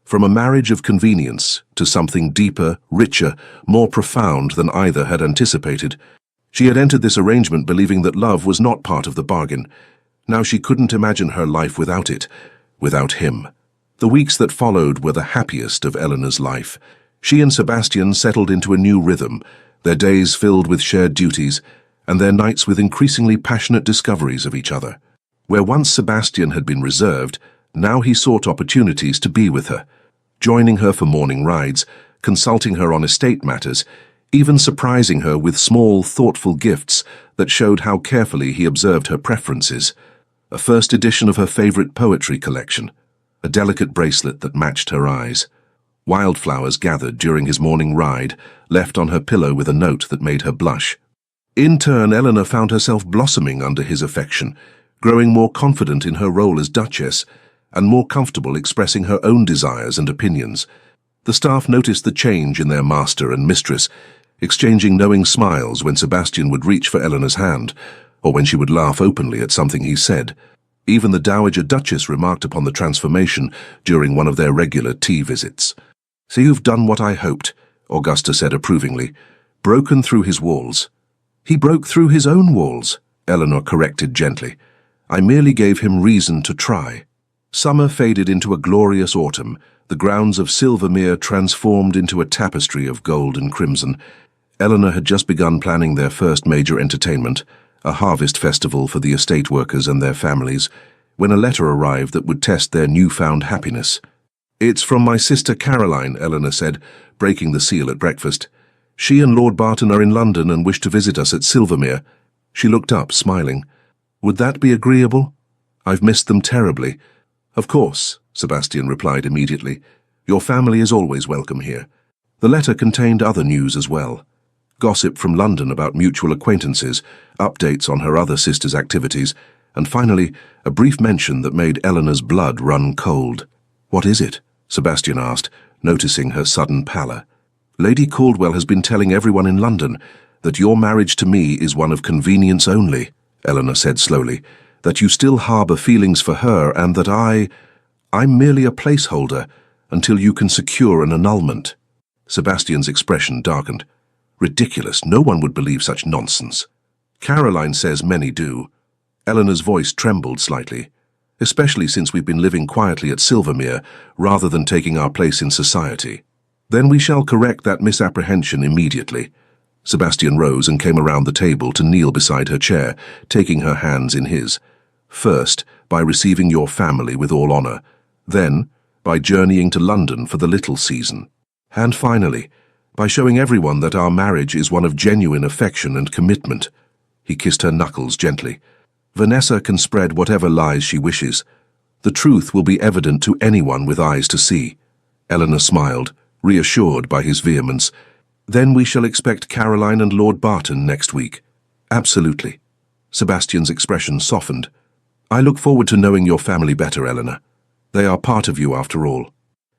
From a marriage of convenience to something deeper, richer, more profound than either had anticipated. She had entered this arrangement believing that love was not part of the bargain. Now she couldn't imagine her life without it, without him. The weeks that followed were the happiest of Eleanor's life. She and Sebastian settled into a new rhythm, their days filled with shared duties, and their nights with increasingly passionate discoveries of each other. Where once Sebastian had been reserved, now he sought opportunities to be with her, joining her for morning rides, consulting her on estate matters, even surprising her with small, thoughtful gifts that showed how carefully he observed her preferences. A first edition of her favorite poetry collection, a delicate bracelet that matched her eyes. Wildflowers gathered during his morning ride, left on her pillow with a note that made her blush. In turn, Eleanor found herself blossoming under his affection, growing more confident in her role as Duchess, and more comfortable expressing her own desires and opinions. The staff noticed the change in their master and mistress, exchanging knowing smiles when Sebastian would reach for Eleanor's hand, or when she would laugh openly at something he said. Even the Dowager Duchess remarked upon the transformation during one of their regular tea visits. "So you've done what I hoped," Augusta said approvingly. "Broken through his walls." "He broke through his own walls," Eleanor corrected gently. "I merely gave him reason to try." Summer faded into a glorious autumn, the grounds of Silvermere transformed into a tapestry of gold and crimson. Eleanor had just begun planning their first major entertainment, a harvest festival for the estate workers and their families, when a letter arrived that would test their newfound happiness. "It's from my sister Caroline," Eleanor said, breaking the seal at breakfast. "She and Lord Barton are in London and wish to visit us at Silvermere." She looked up, smiling. "Would that be agreeable? I've missed them terribly." "Of course," Sebastian replied immediately. "Your family is always welcome here." The letter contained other news as well. Gossip from London about mutual acquaintances, updates on her other sister's activities, and finally, a brief mention that made Eleanor's blood run cold. "What is it?" Sebastian asked, noticing her sudden pallor. "Lady Caldwell has been telling everyone in London that your marriage to me is one of convenience only," Eleanor said slowly, "that you still harbour feelings for her and that I'm merely a placeholder until you can secure an annulment." Sebastian's expression darkened. "Ridiculous, no one would believe such nonsense." "Caroline says many do." Eleanor's voice trembled slightly. "Especially since we've been living quietly at Silvermere rather than taking our place in society." "Then we shall correct that misapprehension immediately." Sebastian rose and came around the table to kneel beside her chair, taking her hands in his. "First, by receiving your family with all honour. Then, by journeying to London for the little season. And finally, by showing everyone that our marriage is one of genuine affection and commitment." He kissed her knuckles gently. "Vanessa can spread whatever lies she wishes. The truth will be evident to anyone with eyes to see." Eleanor smiled, reassured by his vehemence. "Then we shall expect Caroline and Lord Barton next week." "Absolutely." Sebastian's expression softened. "I look forward to knowing your family better, Eleanor. They are part of you after all."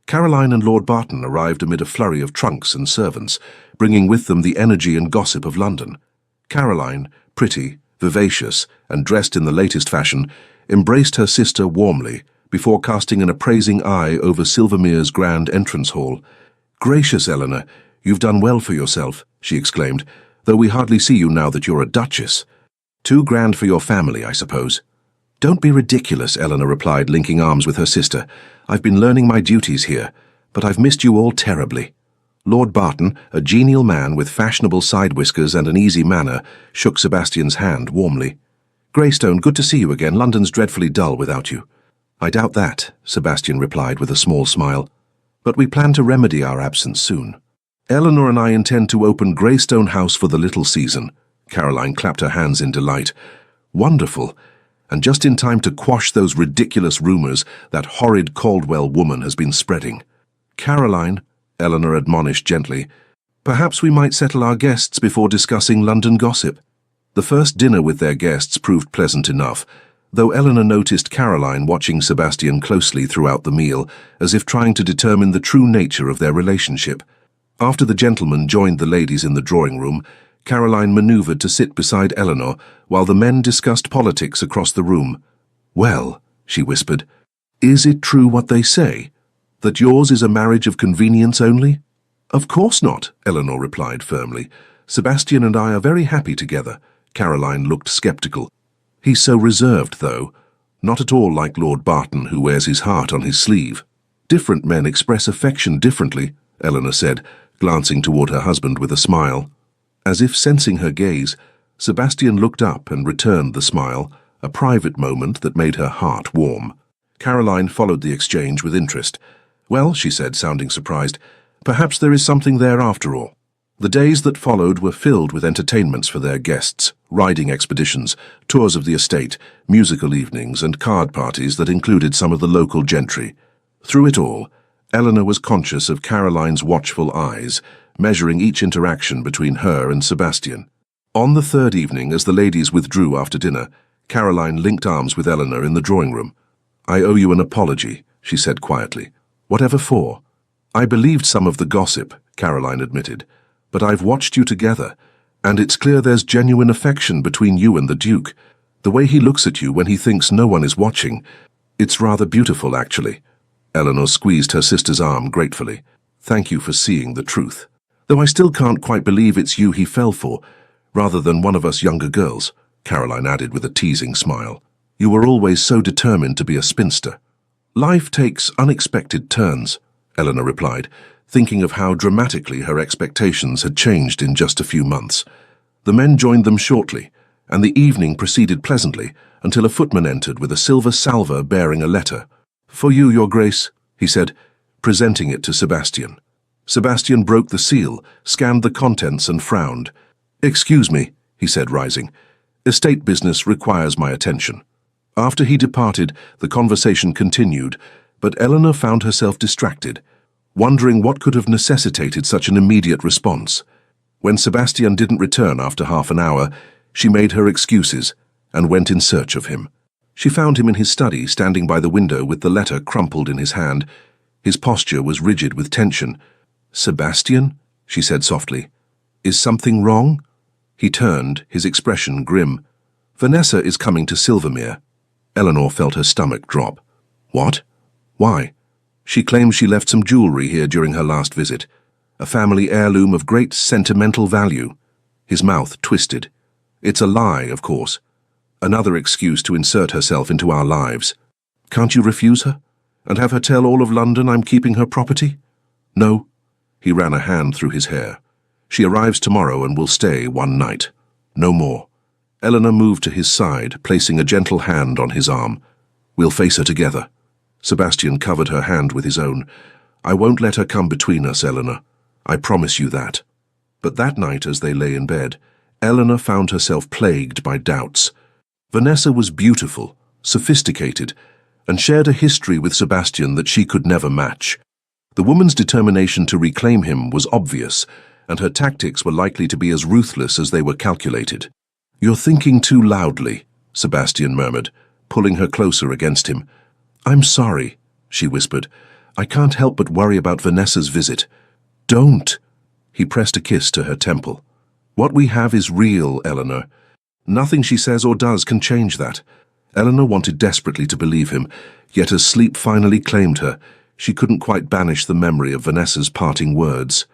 Caroline and Lord Barton arrived amid a flurry of trunks and servants, bringing with them the energy and gossip of London. Caroline, pretty, vivacious, and dressed in the latest fashion, embraced her sister warmly before casting an appraising eye over Silvermere's grand entrance hall. "Gracious, Eleanor, you've done well for yourself," she exclaimed, "though we hardly see you now that you're a duchess. Too grand for your family, I suppose." "Don't be ridiculous," Eleanor replied, linking arms with her sister. "I've been learning my duties here, but I've missed you all terribly." Lord Barton, a genial man with fashionable side whiskers and an easy manner, shook Sebastian's hand warmly. "Greystone, good to see you again. London's dreadfully dull without you." "I doubt that," Sebastian replied with a small smile. "But we plan to remedy our absence soon. Eleanor and I intend to open Greystone House for the little season." Caroline clapped her hands in delight. "Wonderful. and just in time to quash those ridiculous rumors that horrid Caldwell woman has been spreading. Caroline, Eleanor admonished gently, perhaps we might settle our guests before discussing London gossip. The first dinner with their guests proved pleasant enough, though Eleanor noticed Caroline watching Sebastian closely throughout the meal, as if trying to determine the true nature of their relationship. After the gentlemen joined the ladies in the drawing room, Caroline maneuvered to sit beside Eleanor while the men discussed politics across the room. "Well," she whispered, "is it true what they say? That yours is a marriage of convenience only?" "Of course not," Eleanor replied firmly. "Sebastian and I are very happy together." Caroline looked skeptical. "He's so reserved, though. Not at all like Lord Barton, who wears his heart on his sleeve." "Different men express affection differently," Eleanor said, glancing toward her husband with a smile. As if sensing her gaze, Sebastian looked up and returned the smile, a private moment that made her heart warm. Caroline followed the exchange with interest. "Well," she said, sounding surprised, "perhaps there is something there after all." The days that followed were filled with entertainments for their guests, riding expeditions, tours of the estate, musical evenings, and card parties that included some of the local gentry. Through it all, Eleanor was conscious of Caroline's watchful eyes, measuring each interaction between her and Sebastian. On the third evening, as the ladies withdrew after dinner, Caroline linked arms with Eleanor in the drawing room. "I owe you an apology," she said quietly. "Whatever for?" "I believed some of the gossip," Caroline admitted, "but I've watched you together, and it's clear there's genuine affection between you and the Duke. The way he looks at you when he thinks no one is watching, it's rather beautiful, actually." Eleanor squeezed her sister's arm gratefully. "Thank you for seeing the truth. Though I still can't quite believe it's you he fell for, rather than one of us younger girls," Caroline added with a teasing smile. "You were always so determined to be a spinster." "Life takes unexpected turns," Eleanor replied, thinking of how dramatically her expectations had changed in just a few months. The men joined them shortly, and the evening proceeded pleasantly until a footman entered with a silver salver bearing a letter. "For you, Your Grace," he said, presenting it to Sebastian. Sebastian broke the seal, scanned the contents and frowned. "Excuse me," he said, rising. "Estate business requires my attention." After he departed, the conversation continued, but Eleanor found herself distracted, wondering what could have necessitated such an immediate response. When Sebastian didn't return after half an hour, she made her excuses and went in search of him. She found him in his study, standing by the window with the letter crumpled in his hand. His posture was rigid with tension. "Sebastian?" she said softly. "Is something wrong?" He turned, his expression grim. "Vanessa is coming to Silvermere." Eleanor felt her stomach drop. "What? Why?" "She claims she left some jewelry here during her last visit. A family heirloom of great sentimental value." His mouth twisted. "It's a lie, of course. Another excuse to insert herself into our lives. Can't you refuse her? And have her tell all of London I'm keeping her property?" "No." He ran a hand through his hair. "She arrives tomorrow and will stay one night. No more." Eleanor moved to his side, placing a gentle hand on his arm. "We'll face her together." Sebastian covered her hand with his own. "I won't let her come between us, Eleanor. I promise you that." But that night, as they lay in bed, Eleanor found herself plagued by doubts. Vanessa was beautiful, sophisticated, and shared a history with Sebastian that she could never match. The woman's determination to reclaim him was obvious, and her tactics were likely to be as ruthless as they were calculated. "You're thinking too loudly," Sebastian murmured, pulling her closer against him. "I'm sorry," she whispered. "I can't help but worry about Vanessa's visit." "Don't!" He pressed a kiss to her temple. "What we have is real, Eleanor. Nothing she says or does can change that." Eleanor wanted desperately to believe him, yet as sleep finally claimed her, she couldn't quite banish the memory of Vanessa's parting words.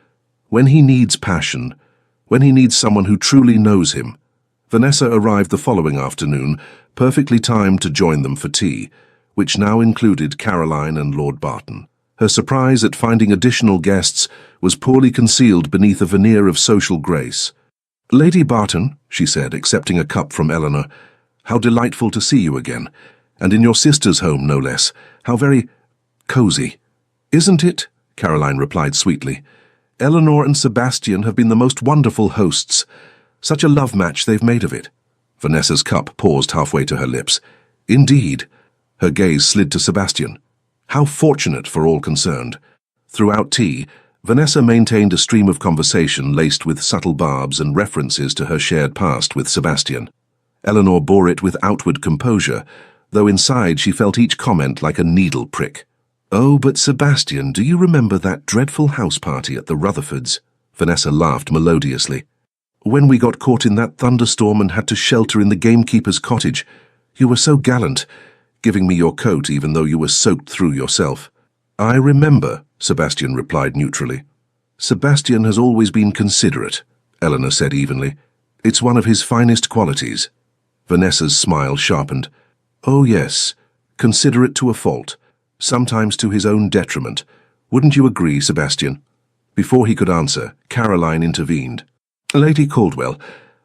When he needs passion, when he needs someone who truly knows him. Vanessa arrived the following afternoon, perfectly timed to join them for tea, which now included Caroline and Lord Barton. Her surprise at finding additional guests was poorly concealed beneath a veneer of social grace. "Lady Barton," she said, accepting a cup from Eleanor, "how delightful to see you again, and in your sister's home, no less. How very cozy." "Isn't it?" Caroline replied sweetly. "Eleanor and Sebastian have been the most wonderful hosts. Such a love match they've made of it." Vanessa's cup paused halfway to her lips. Indeed. Her gaze slid to Sebastian. How fortunate for all concerned. Throughout tea, Vanessa maintained a stream of conversation laced with subtle barbs and references to her shared past with Sebastian. Eleanor bore it with outward composure, though inside she felt each comment like a needle prick. "Oh, but Sebastian, do you remember that dreadful house party at the Rutherfords?" Vanessa laughed melodiously. "When we got caught in that thunderstorm and had to shelter in the gamekeeper's cottage, you were so gallant, giving me your coat even though you were soaked through yourself." "I remember," Sebastian replied neutrally. "Sebastian has always been considerate," Eleanor said evenly. "It's one of his finest qualities." Vanessa's smile sharpened. "Oh yes, considerate to a fault, sometimes to his own detriment. Wouldn't you agree, Sebastian?" Before he could answer, Caroline intervened. "Lady Caldwell,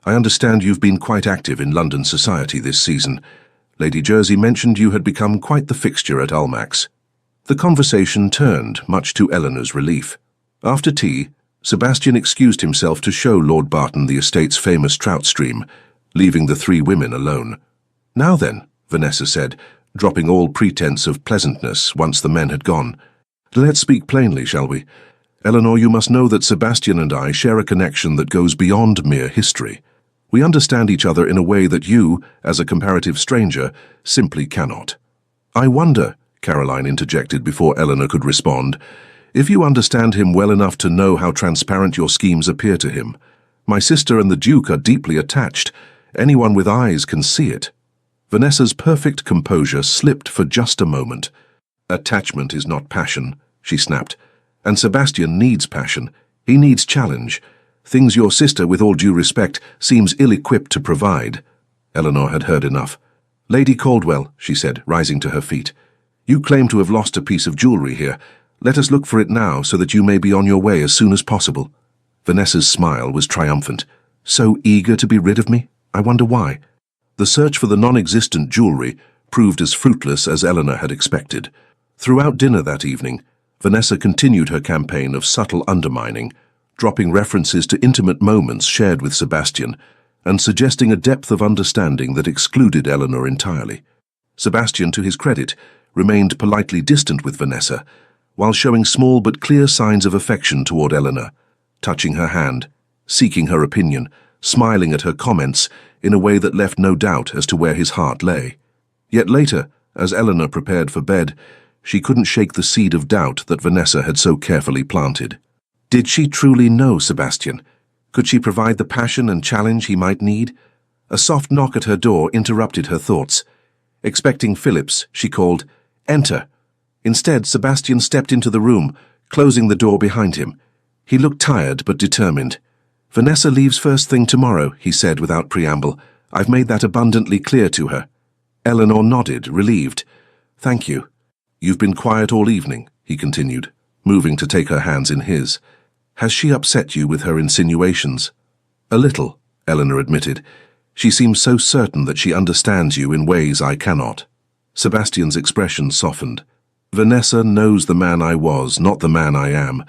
I understand you've been quite active in London society this season. Lady Jersey mentioned you had become quite the fixture at Almack's." The conversation turned, much to Eleanor's relief. After tea, Sebastian excused himself to show Lord Barton the estate's famous trout stream, leaving the three women alone. "Now then," Vanessa said, dropping all pretense of pleasantness once the men had gone, "let's speak plainly, shall we? Eleanor, you must know that Sebastian and I share a connection that goes beyond mere history. We understand each other in a way that you, as a comparative stranger, simply cannot." "I wonder," Caroline interjected before Eleanor could respond, "if you understand him well enough to know how transparent your schemes appear to him. My sister and the Duke are deeply attached. Anyone with eyes can see it." Vanessa's perfect composure slipped for just a moment. "Attachment is not passion," she snapped. "And Sebastian needs passion. He needs challenge. Things your sister, with all due respect, seems ill-equipped to provide." Eleanor had heard enough. "Lady Caldwell," she said, rising to her feet, "you claim to have lost a piece of jewellery here. Let us look for it now so that you may be on your way as soon as possible." Vanessa's smile was triumphant. "So eager to be rid of me? I wonder why." The search for the non-existent jewellery proved as fruitless as Eleanor had expected. Throughout dinner that evening, Vanessa continued her campaign of subtle undermining, dropping references to intimate moments shared with Sebastian, and suggesting a depth of understanding that excluded Eleanor entirely. Sebastian, to his credit, remained politely distant with Vanessa, while showing small but clear signs of affection toward Eleanor, touching her hand, seeking her opinion, smiling at her comments in a way that left no doubt as to where his heart lay. Yet later, as Eleanor prepared for bed, she couldn't shake the seed of doubt that Vanessa had so carefully planted. Did she truly know Sebastian? Could she provide the passion and challenge he might need? A soft knock at her door interrupted her thoughts. Expecting Phillips, she called, "Enter." Instead, Sebastian stepped into the room, closing the door behind him. He looked tired but determined. "Vanessa leaves first thing tomorrow," he said without preamble. "I've made that abundantly clear to her." Eleanor nodded, relieved. "Thank you." "You've been quiet all evening," he continued, moving to take her hands in his. "Has she upset you with her insinuations?" "A little," Eleanor admitted. "She seems so certain that she understands you in ways I cannot." Sebastian's expression softened. "Vanessa knows the man I was, not the man I am.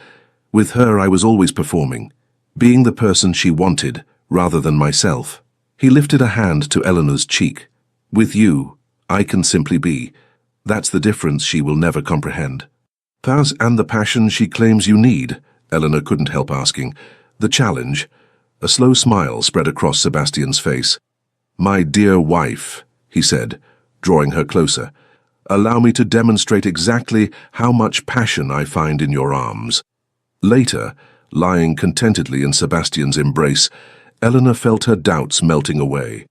With her I was always performing, being the person she wanted, rather than myself." He lifted a hand to Eleanor's cheek. "With you, I can simply be. That's the difference she will never comprehend." "Paz and the passion she claims you need," Eleanor couldn't help asking. "The challenge." A slow smile spread across Sebastian's face. "My dear wife," he said, drawing her closer, "allow me to demonstrate exactly how much passion I find in your arms." Later, lying contentedly in Sebastian's embrace, Eleanor felt her doubts melting away.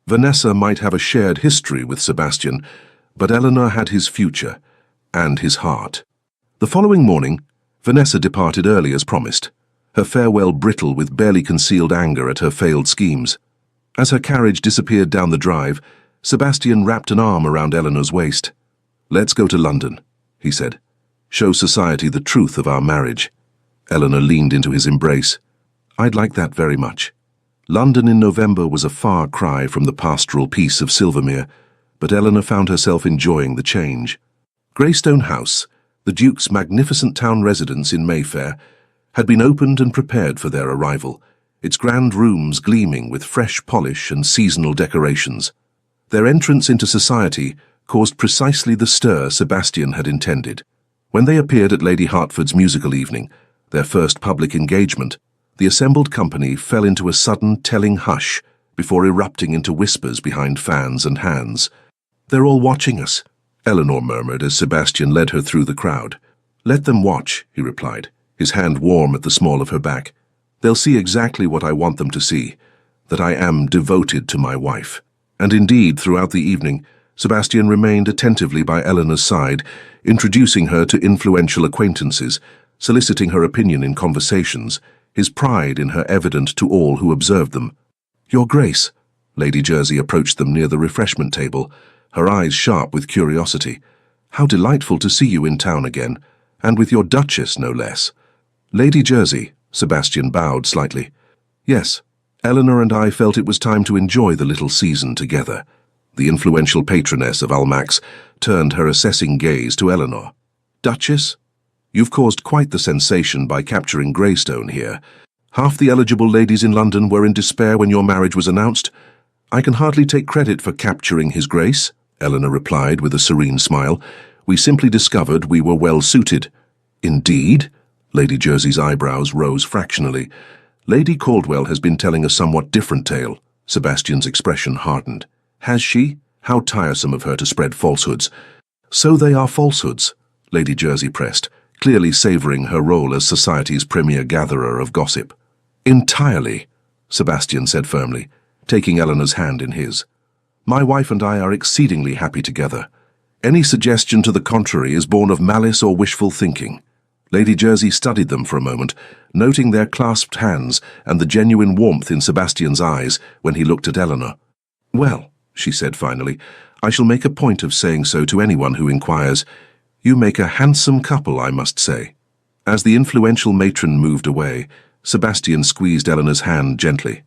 Vanessa might have a shared history with Sebastian, but Eleanor had his future, and his heart. The following morning, Vanessa departed early as promised, her farewell brittle with barely concealed anger at her failed schemes. As her carriage disappeared down the drive, Sebastian wrapped an arm around Eleanor's waist. "Let's go to London," he said. "Show society the truth of our marriage." Eleanor leaned into his embrace. "I'd like that very much." London in November was a far cry from the pastoral peace of Silvermere, but Eleanor found herself enjoying the change. Greystone House, the Duke's magnificent town residence in Mayfair, had been opened and prepared for their arrival, its grand rooms gleaming with fresh polish and seasonal decorations. Their entrance into society caused precisely the stir Sebastian had intended. When they appeared at Lady Hertford's musical evening, their first public engagement, the assembled company fell into a sudden telling hush before erupting into whispers behind fans and hands. "They're all watching us," Eleanor murmured as Sebastian led her through the crowd. "Let them watch," he replied, his hand warm at the small of her back. "They'll see exactly what I want them to see, that I am devoted to my wife." And indeed, throughout the evening, Sebastian remained attentively by Eleanor's side, introducing her to influential acquaintances, soliciting her opinion in conversations, his pride in her evident to all who observed them. "Your Grace," Lady Jersey approached them near the refreshment table, her eyes sharp with curiosity. "How delightful to see you in town again, and with your Duchess, no less." "Lady Jersey," Sebastian bowed slightly. "Yes, Eleanor and I felt it was time to enjoy the little season together." The influential patroness of Almack's turned her assessing gaze to Eleanor. "Duchess, you've caused quite the sensation by capturing Greystone here. Half the eligible ladies in London were in despair when your marriage was announced." "I can hardly take credit for capturing His Grace," Eleanor replied with a serene smile. "We simply discovered we were well suited." "Indeed?" Lady Jersey's eyebrows rose fractionally. "Lady Caldwell has been telling a somewhat different tale." Sebastian's expression hardened. "Has she? How tiresome of her to spread falsehoods." "So they are falsehoods," Lady Jersey pressed, clearly savouring her role as society's premier gatherer of gossip. "Entirely," Sebastian said firmly, taking Eleanor's hand in his. "My wife and I are exceedingly happy together. Any suggestion to the contrary is born of malice or wishful thinking." Lady Jersey studied them for a moment, noting their clasped hands and the genuine warmth in Sebastian's eyes when he looked at Eleanor. "Well," she said finally, "I shall make a point of saying so to anyone who inquires. You make a handsome couple, I must say." As the influential matron moved away, Sebastian squeezed Eleanor's hand gently.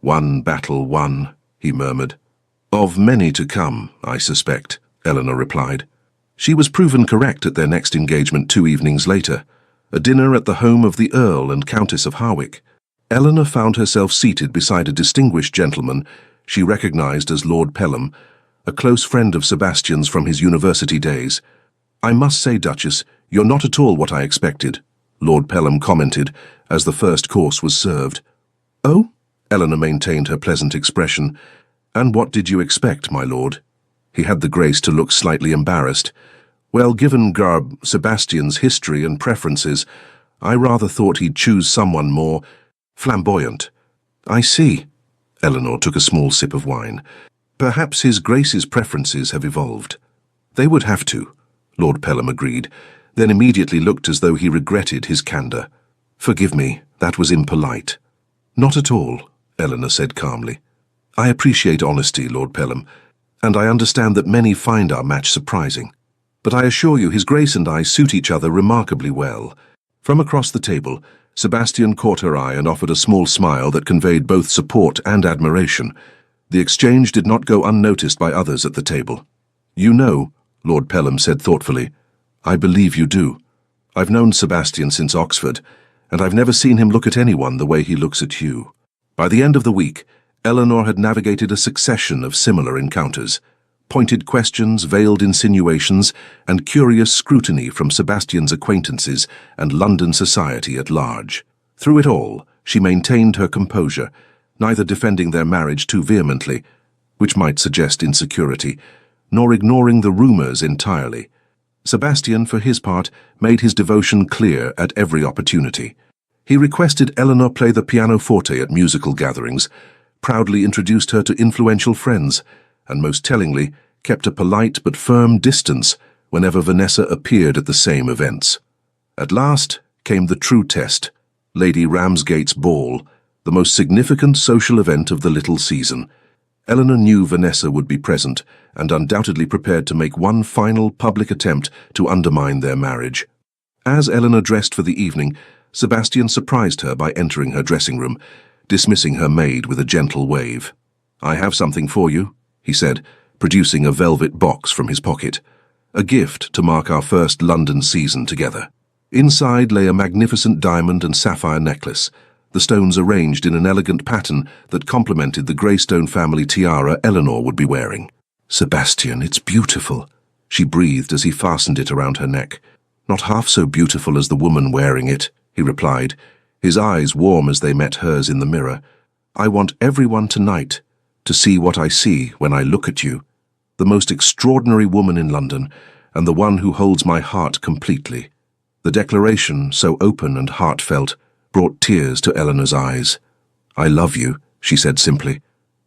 "One battle won," he murmured. "Of many to come, I suspect," Eleanor replied. She was proven correct at their next engagement 2 evenings later, a dinner at the home of the Earl and Countess of Harwick. Eleanor found herself seated beside a distinguished gentleman she recognized as Lord Pelham, a close friend of Sebastian's from his university days. "I must say, Duchess, you're not at all what I expected," Lord Pelham commented as the first course was served. "Oh?" Eleanor maintained her pleasant expression. "And what did you expect, my lord?" He had the grace to look slightly embarrassed. "Well, given Sebastian's history and preferences, I rather thought he'd choose someone more flamboyant." "I see." Eleanor took a small sip of wine. "Perhaps His Grace's preferences have evolved." "They would have to," Lord Pelham agreed, then immediately looked as though he regretted his candour. "Forgive me, that was impolite." "Not at all," Eleanor said calmly. "I appreciate honesty, Lord Pelham, and I understand that many find our match surprising. But I assure you His Grace and I suit each other remarkably well." From across the table, Sebastian caught her eye and offered a small smile that conveyed both support and admiration. The exchange did not go unnoticed by others at the table. "You know," Lord Pelham said thoughtfully, "I believe you do. I've known Sebastian since Oxford, and I've never seen him look at anyone the way he looks at you." By the end of the week, Eleanor had navigated a succession of similar encounters. Pointed questions, veiled insinuations, and curious scrutiny from Sebastian's acquaintances and London society at large. Through it all, she maintained her composure, neither defending their marriage too vehemently, which might suggest insecurity, nor ignoring the rumours entirely. Sebastian, for his part, made his devotion clear at every opportunity. He requested Eleanor play the pianoforte at musical gatherings, proudly introduced her to influential friends, and most tellingly, kept a polite but firm distance whenever Vanessa appeared at the same events. At last came the true test, Lady Ramsgate's ball, the most significant social event of the little season. Eleanor knew Vanessa would be present and undoubtedly prepared to make one final public attempt to undermine their marriage. As Eleanor dressed for the evening, Sebastian surprised her by entering her dressing room, dismissing her maid with a gentle wave. "I have something for you," he said, producing a velvet box from his pocket. "A gift to mark our first London season together." Inside lay a magnificent diamond and sapphire necklace, the stones arranged in an elegant pattern that complemented the Greystone family tiara Eleanor would be wearing. "Sebastian, it's beautiful," she breathed as he fastened it around her neck. "Not half so beautiful as the woman wearing it," he replied, his eyes warm as they met hers in the mirror. "I want everyone tonight to see what I see when I look at you. The most extraordinary woman in London, and the one who holds my heart completely." The declaration, so open and heartfelt, brought tears to Eleanor's eyes. "I love you," she said simply,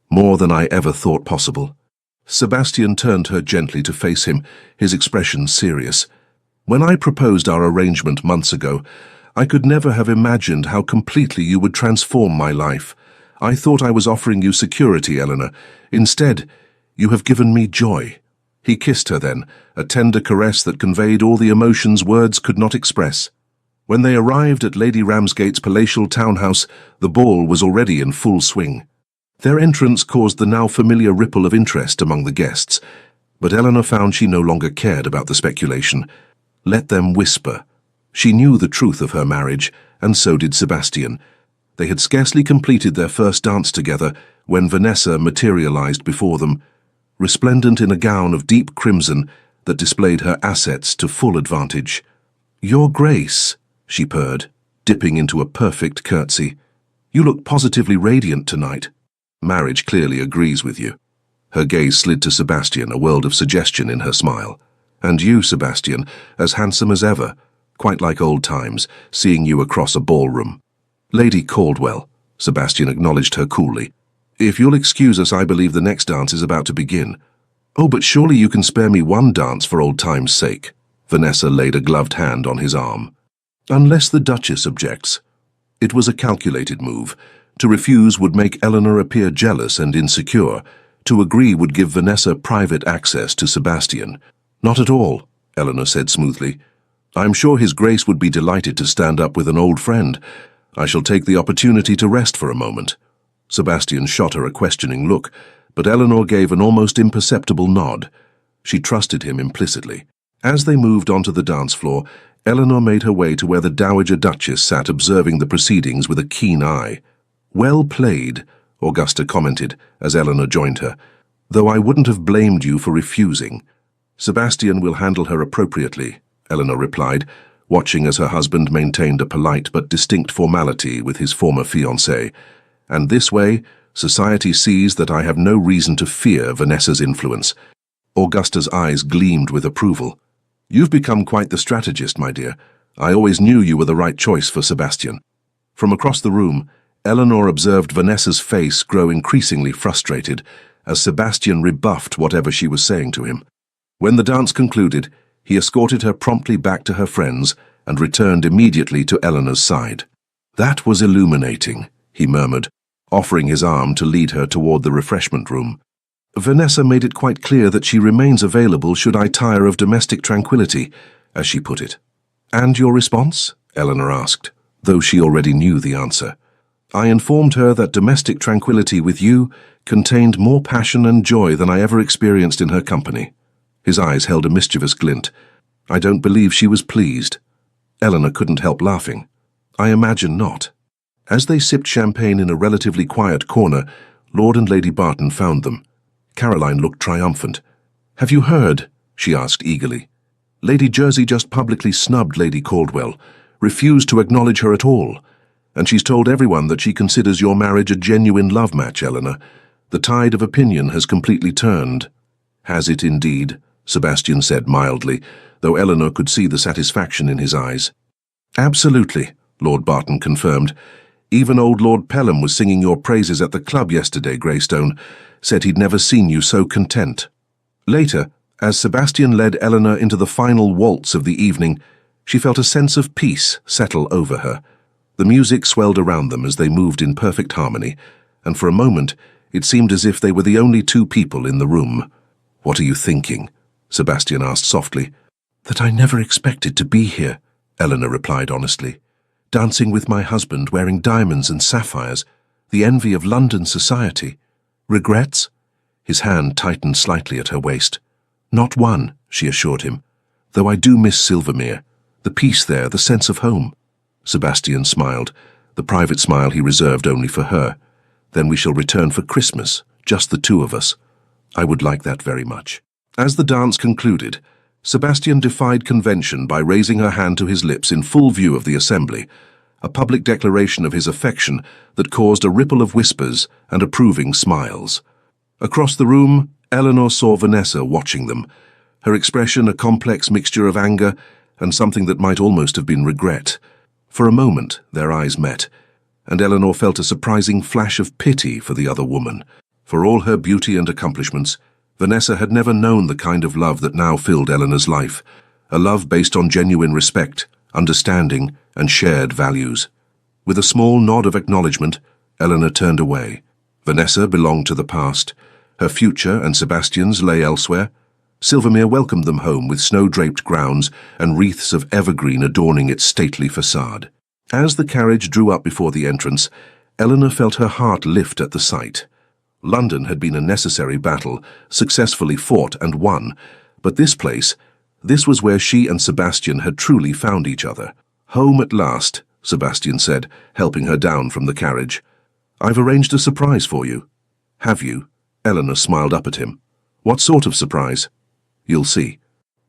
"more than I ever thought possible." Sebastian turned her gently to face him, his expression serious. "When I proposed our arrangement months ago, I could never have imagined how completely you would transform my life. I thought I was offering you security, Eleanor. Instead, you have given me joy." He kissed her then, a tender caress that conveyed all the emotions words could not express. When they arrived at Lady Ramsgate's palatial townhouse, the ball was already in full swing. Their entrance caused the now familiar ripple of interest among the guests, but Eleanor found she no longer cared about the speculation. Let them whisper. She knew the truth of her marriage, and so did Sebastian. They had scarcely completed their first dance together when Vanessa materialized before them, resplendent in a gown of deep crimson that displayed her assets to full advantage. "Your Grace," she purred, dipping into a perfect curtsy. "You look positively radiant tonight." "Marriage clearly agrees with you." Her gaze slid to Sebastian, a world of suggestion in her smile. "And you, Sebastian, as handsome as ever, quite like old times, seeing you across a ballroom." "Lady Caldwell," Sebastian acknowledged her coolly. "If you'll excuse us, I believe the next dance is about to begin." "Oh, but surely you can spare me one dance for old time's sake." Vanessa laid a gloved hand on his arm. "Unless the Duchess objects." It was a calculated move. To refuse would make Eleanor appear jealous and insecure. To agree would give Vanessa private access to Sebastian. "Not at all," Eleanor said smoothly. "I'm sure His Grace would be delighted to stand up with an old friend. I shall take the opportunity to rest for a moment." Sebastian shot her a questioning look, but Eleanor gave an almost imperceptible nod. She trusted him implicitly. As they moved onto the dance floor, Eleanor made her way to where the Dowager Duchess sat observing the proceedings with a keen eye. "Well played," Augusta commented as Eleanor joined her, "though I wouldn't have blamed you for refusing." "Sebastian will handle her appropriately," Eleanor replied, watching as her husband maintained a polite but distinct formality with his former fiancée. "And this way, society sees that I have no reason to fear Vanessa's influence." Augusta's eyes gleamed with approval. "You've become quite the strategist, my dear. I always knew you were the right choice for Sebastian." From across the room, Eleanor observed Vanessa's face grow increasingly frustrated as Sebastian rebuffed whatever she was saying to him. When the dance concluded, he escorted her promptly back to her friends and returned immediately to Eleanor's side. "That was illuminating," he murmured, offering his arm to lead her toward the refreshment room. "Vanessa made it quite clear that she remains available should I tire of domestic tranquility," as she put it. "And your response?" Eleanor asked, though she already knew the answer. "I informed her that domestic tranquility with you contained more passion and joy than I ever experienced in her company." His eyes held a mischievous glint. "I don't believe she was pleased." Eleanor couldn't help laughing. "I imagine not." As they sipped champagne in a relatively quiet corner, Lord and Lady Barton found them. Caroline looked triumphant. "Have you heard?" she asked eagerly. "Lady Jersey just publicly snubbed Lady Caldwell, refused to acknowledge her at all. And she's told everyone that she considers your marriage a genuine love match, Eleanor. The tide of opinion has completely turned." "Has it indeed?" Sebastian said mildly, though Eleanor could see the satisfaction in his eyes. "Absolutely," Lord Barton confirmed. "Even old Lord Pelham was singing your praises at the club yesterday, Greystone. Said he'd never seen you so content." Later, as Sebastian led Eleanor into the final waltz of the evening, she felt a sense of peace settle over her. The music swelled around them as they moved in perfect harmony, and for a moment it seemed as if they were the only two people in the room. "What are you thinking?" Sebastian asked softly. "That I never expected to be here," Eleanor replied honestly. "Dancing with my husband, wearing diamonds and sapphires, the envy of London society. Regrets?" His hand tightened slightly at her waist. "Not one," she assured him. "Though I do miss Silvermere. The peace there, the sense of home." Sebastian smiled, the private smile he reserved only for her. "Then we shall return for Christmas, just the two of us." I would like that very much. As the dance concluded, Sebastian defied convention by raising her hand to his lips in full view of the assembly, a public declaration of his affection that caused a ripple of whispers and approving smiles. Across the room, Eleanor saw Vanessa watching them, her expression a complex mixture of anger and something that might almost have been regret. For a moment, their eyes met, and Eleanor felt a surprising flash of pity for the other woman. For all her beauty and accomplishments, Vanessa had never known the kind of love that now filled Eleanor's life, a love based on genuine respect, understanding, and shared values. With a small nod of acknowledgement, Eleanor turned away. Vanessa belonged to the past. Her future and Sebastian's lay elsewhere. Silvermere welcomed them home with snow-draped grounds and wreaths of evergreen adorning its stately facade. As the carriage drew up before the entrance, Eleanor felt her heart lift at the sight. London had been a necessary battle, successfully fought and won, but this was where she and Sebastian had truly found each other. "Home at last," Sebastian said, helping her down from the carriage. "I've arranged a surprise for you." "Have you?" Eleanor smiled up at him. "What sort of surprise?" "You'll see."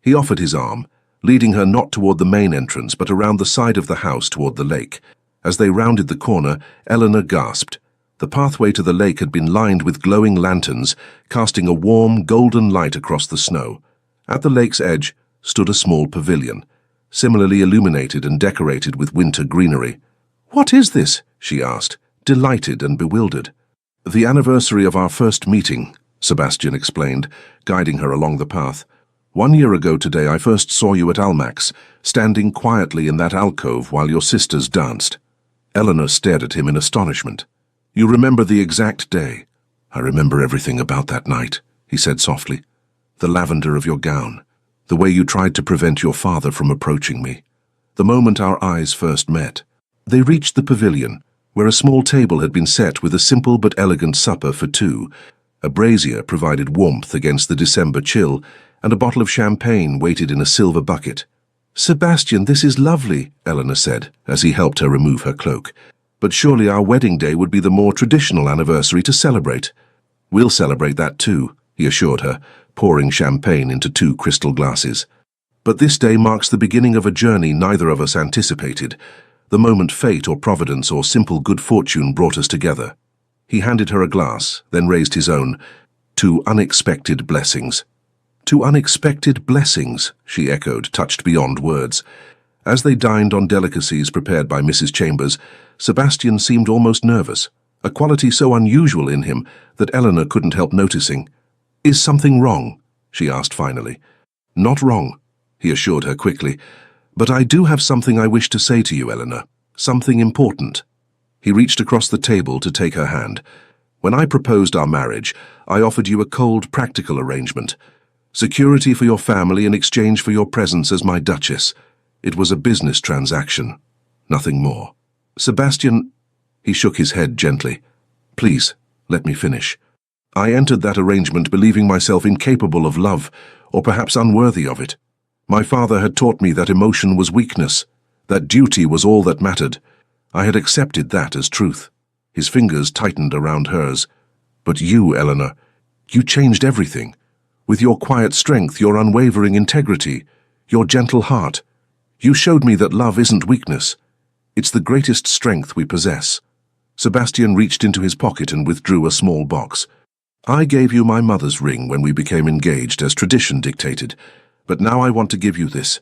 He offered his arm, leading her not toward the main entrance but around the side of the house toward the lake. As they rounded the corner, Eleanor gasped. The pathway to the lake had been lined with glowing lanterns, casting a warm, golden light across the snow. At the lake's edge stood a small pavilion, similarly illuminated and decorated with winter greenery. "What is this?" she asked, delighted and bewildered. "The anniversary of our first meeting," Sebastian explained, guiding her along the path. "1 year ago today I first saw you at Almack's, standing quietly in that alcove while your sisters danced." Eleanor stared at him in astonishment. "You remember the exact day?" "I remember everything about that night," he said softly. "The lavender of your gown, the way you tried to prevent your father from approaching me, the moment our eyes first met." They reached the pavilion, where a small table had been set with a simple but elegant supper for two. A brazier provided warmth against the December chill, and a bottle of champagne waited in a silver bucket. "Sebastian, this is lovely," Eleanor said, as he helped her remove her cloak. "But surely our wedding day would be the more traditional anniversary to celebrate." "We'll celebrate that too," he assured her, pouring champagne into 2 crystal glasses. "But this day marks the beginning of a journey neither of us anticipated, the moment fate or providence or simple good fortune brought us together." He handed her a glass, then raised his own. "2 unexpected blessings." "2 unexpected blessings," she echoed, touched beyond words. As they dined on delicacies prepared by Mrs. Chambers, Sebastian seemed almost nervous, a quality so unusual in him that Eleanor couldn't help noticing. "Is something wrong?" she asked finally. "Not wrong," he assured her quickly. "But I do have something I wish to say to you, Eleanor. Something important." He reached across the table to take her hand. "When I proposed our marriage, I offered you a cold, practical arrangement. Security for your family in exchange for your presence as my duchess. It was a business transaction. Nothing more." "Sebastian," he shook his head gently. "Please, let me finish. I entered that arrangement believing myself incapable of love, or perhaps unworthy of it. My father had taught me that emotion was weakness, that duty was all that mattered. I had accepted that as truth." His fingers tightened around hers. "But you, Eleanor, you changed everything. With your quiet strength, your unwavering integrity, your gentle heart. You showed me that love isn't weakness. It's the greatest strength we possess." Sebastian reached into his pocket and withdrew a small box. "I gave you my mother's ring when we became engaged, as tradition dictated, but now I want to give you this,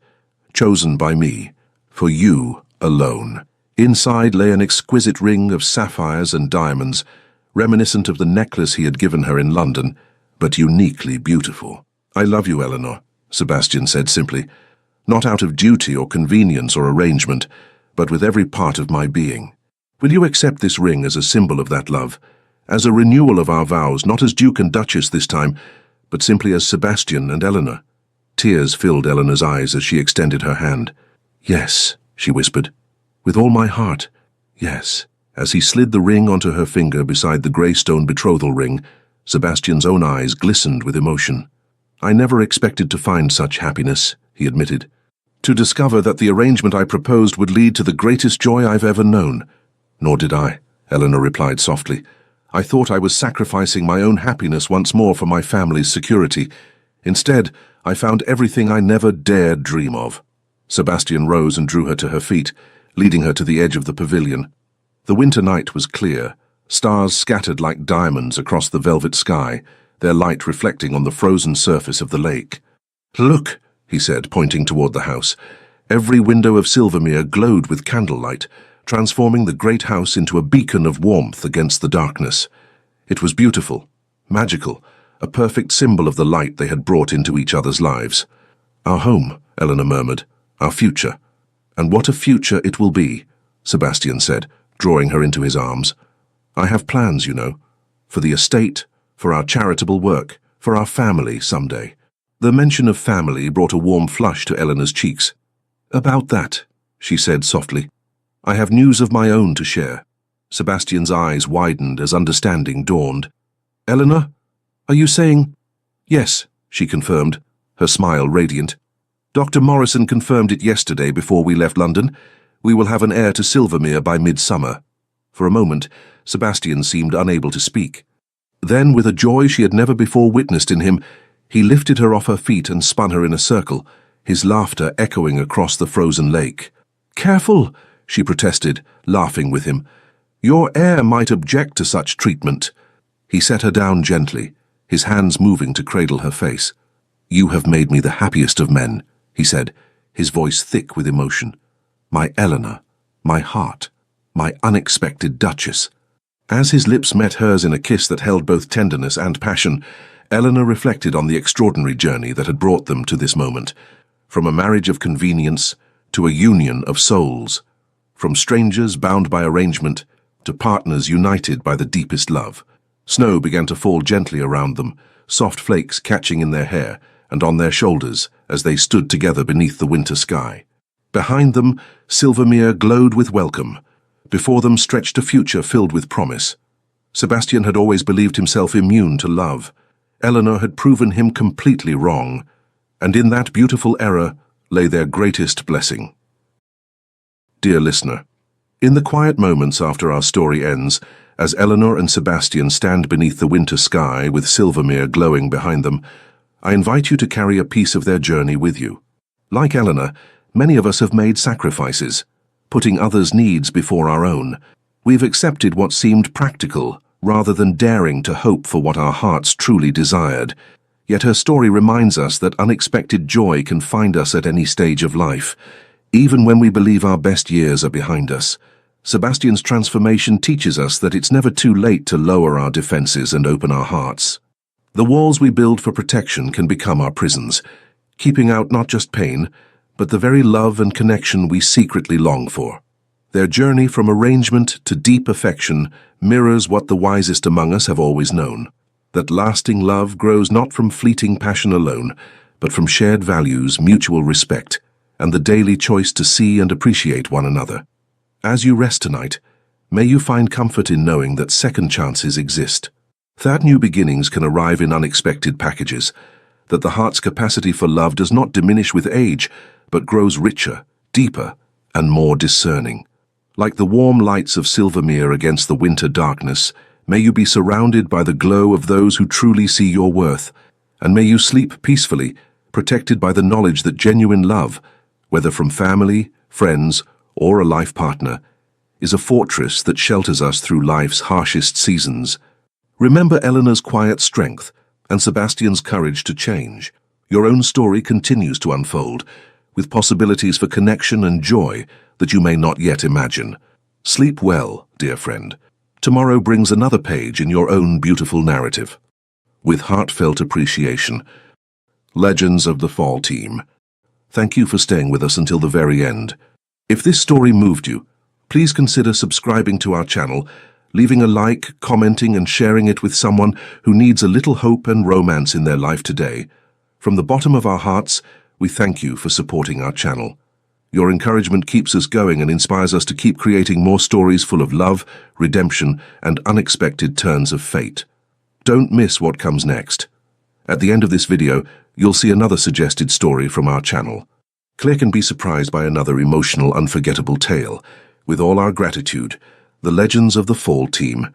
chosen by me, for you alone." Inside lay an exquisite ring of sapphires and diamonds, reminiscent of the necklace he had given her in London, but uniquely beautiful. "I love you, Eleanor," Sebastian said simply, "not out of duty or convenience or arrangement, but with every part of my being. Will you accept this ring as a symbol of that love, as a renewal of our vows, not as Duke and Duchess this time, but simply as Sebastian and Eleanor?" Tears filled Eleanor's eyes as she extended her hand. "Yes," she whispered. "With all my heart, yes." As he slid the ring onto her finger beside the grey stone betrothal ring, Sebastian's own eyes glistened with emotion. "I never expected to find such happiness," he admitted. "To discover that the arrangement I proposed would lead to the greatest joy I've ever known." "Nor did I," Eleanor replied softly. I thought I was sacrificing my own happiness once more for my family's security. Instead, I found everything I never dared dream of. Sebastian rose and drew her to her feet, leading her to the edge of the pavilion. The winter night was clear, stars scattered like diamonds across the velvet sky, their light reflecting on the frozen surface of the lake. "Look," he said, pointing toward the house. Every window of Silvermere glowed with candlelight, transforming the great house into a beacon of warmth against the darkness. It was beautiful, magical, a perfect symbol of the light they had brought into each other's lives. "Our home," Eleanor murmured, "our future." "And what a future it will be," Sebastian said, drawing her into his arms. "I have plans, you know, for the estate, for our charitable work, for our family someday." The mention of family brought a warm flush to Eleanor's cheeks. "About that," she said softly, "I have news of my own to share." Sebastian's eyes widened as understanding dawned. "Eleanor, are you saying—" "Yes," she confirmed, her smile radiant. "Dr. Morrison confirmed it yesterday before we left London. We will have an heir to Silvermere by midsummer." For a moment, Sebastian seemed unable to speak. Then, with a joy she had never before witnessed in him, he lifted her off her feet and spun her in a circle, his laughter echoing across the frozen lake. "Careful," she protested, laughing with him. "Your heir might object to such treatment." He set her down gently, his hands moving to cradle her face. "You have made me the happiest of men," he said, his voice thick with emotion. "My Eleanor, my heart, my unexpected Duchess." As his lips met hers in a kiss that held both tenderness and passion, Eleanor reflected on the extraordinary journey that had brought them to this moment, from a marriage of convenience to a union of souls, from strangers bound by arrangement to partners united by the deepest love. Snow began to fall gently around them, soft flakes catching in their hair and on their shoulders as they stood together beneath the winter sky. Behind them, Silvermere glowed with welcome. Before them stretched a future filled with promise. Sebastian had always believed himself immune to love. Eleanor had proven him completely wrong, and in that beautiful error lay their greatest blessing. Dear listener, in the quiet moments after our story ends, as Eleanor and Sebastian stand beneath the winter sky with Silvermere glowing behind them, I invite you to carry a piece of their journey with you. Like Eleanor, many of us have made sacrifices, putting others' needs before our own. We've accepted what seemed practical, rather than daring to hope for what our hearts truly desired. Yet her story reminds us that unexpected joy can find us at any stage of life, even when we believe our best years are behind us. Sebastian's transformation teaches us that it's never too late to lower our defenses and open our hearts. The walls we build for protection can become our prisons, keeping out not just pain, but the very love and connection we secretly long for. Their journey from arrangement to deep affection mirrors what the wisest among us have always known, that lasting love grows not from fleeting passion alone, but from shared values, mutual respect, and the daily choice to see and appreciate one another. As you rest tonight, may you find comfort in knowing that second chances exist, that new beginnings can arrive in unexpected packages, that the heart's capacity for love does not diminish with age, but grows richer, deeper, and more discerning. Like the warm lights of Silvermere against the winter darkness, may you be surrounded by the glow of those who truly see your worth, and may you sleep peacefully, protected by the knowledge that genuine love, whether from family, friends, or a life partner, is a fortress that shelters us through life's harshest seasons. Remember Eleanor's quiet strength and Sebastian's courage to change. Your own story continues to unfold, with possibilities for connection and joy that you may not yet imagine. Sleep well, dear friend. Tomorrow brings another page in your own beautiful narrative. With heartfelt appreciation, Legends of the Fall Team. Thank you for staying with us until the very end. If this story moved you, please consider subscribing to our channel, leaving a like, commenting, and sharing it with someone who needs a little hope and romance in their life today. From the bottom of our hearts, we thank you for supporting our channel. Your encouragement keeps us going and inspires us to keep creating more stories full of love, redemption, and unexpected turns of fate. Don't miss what comes next. At the end of this video, you'll see another suggested story from our channel. Click and be surprised by another emotional, unforgettable tale. With all our gratitude, the Legends of the Fall Team.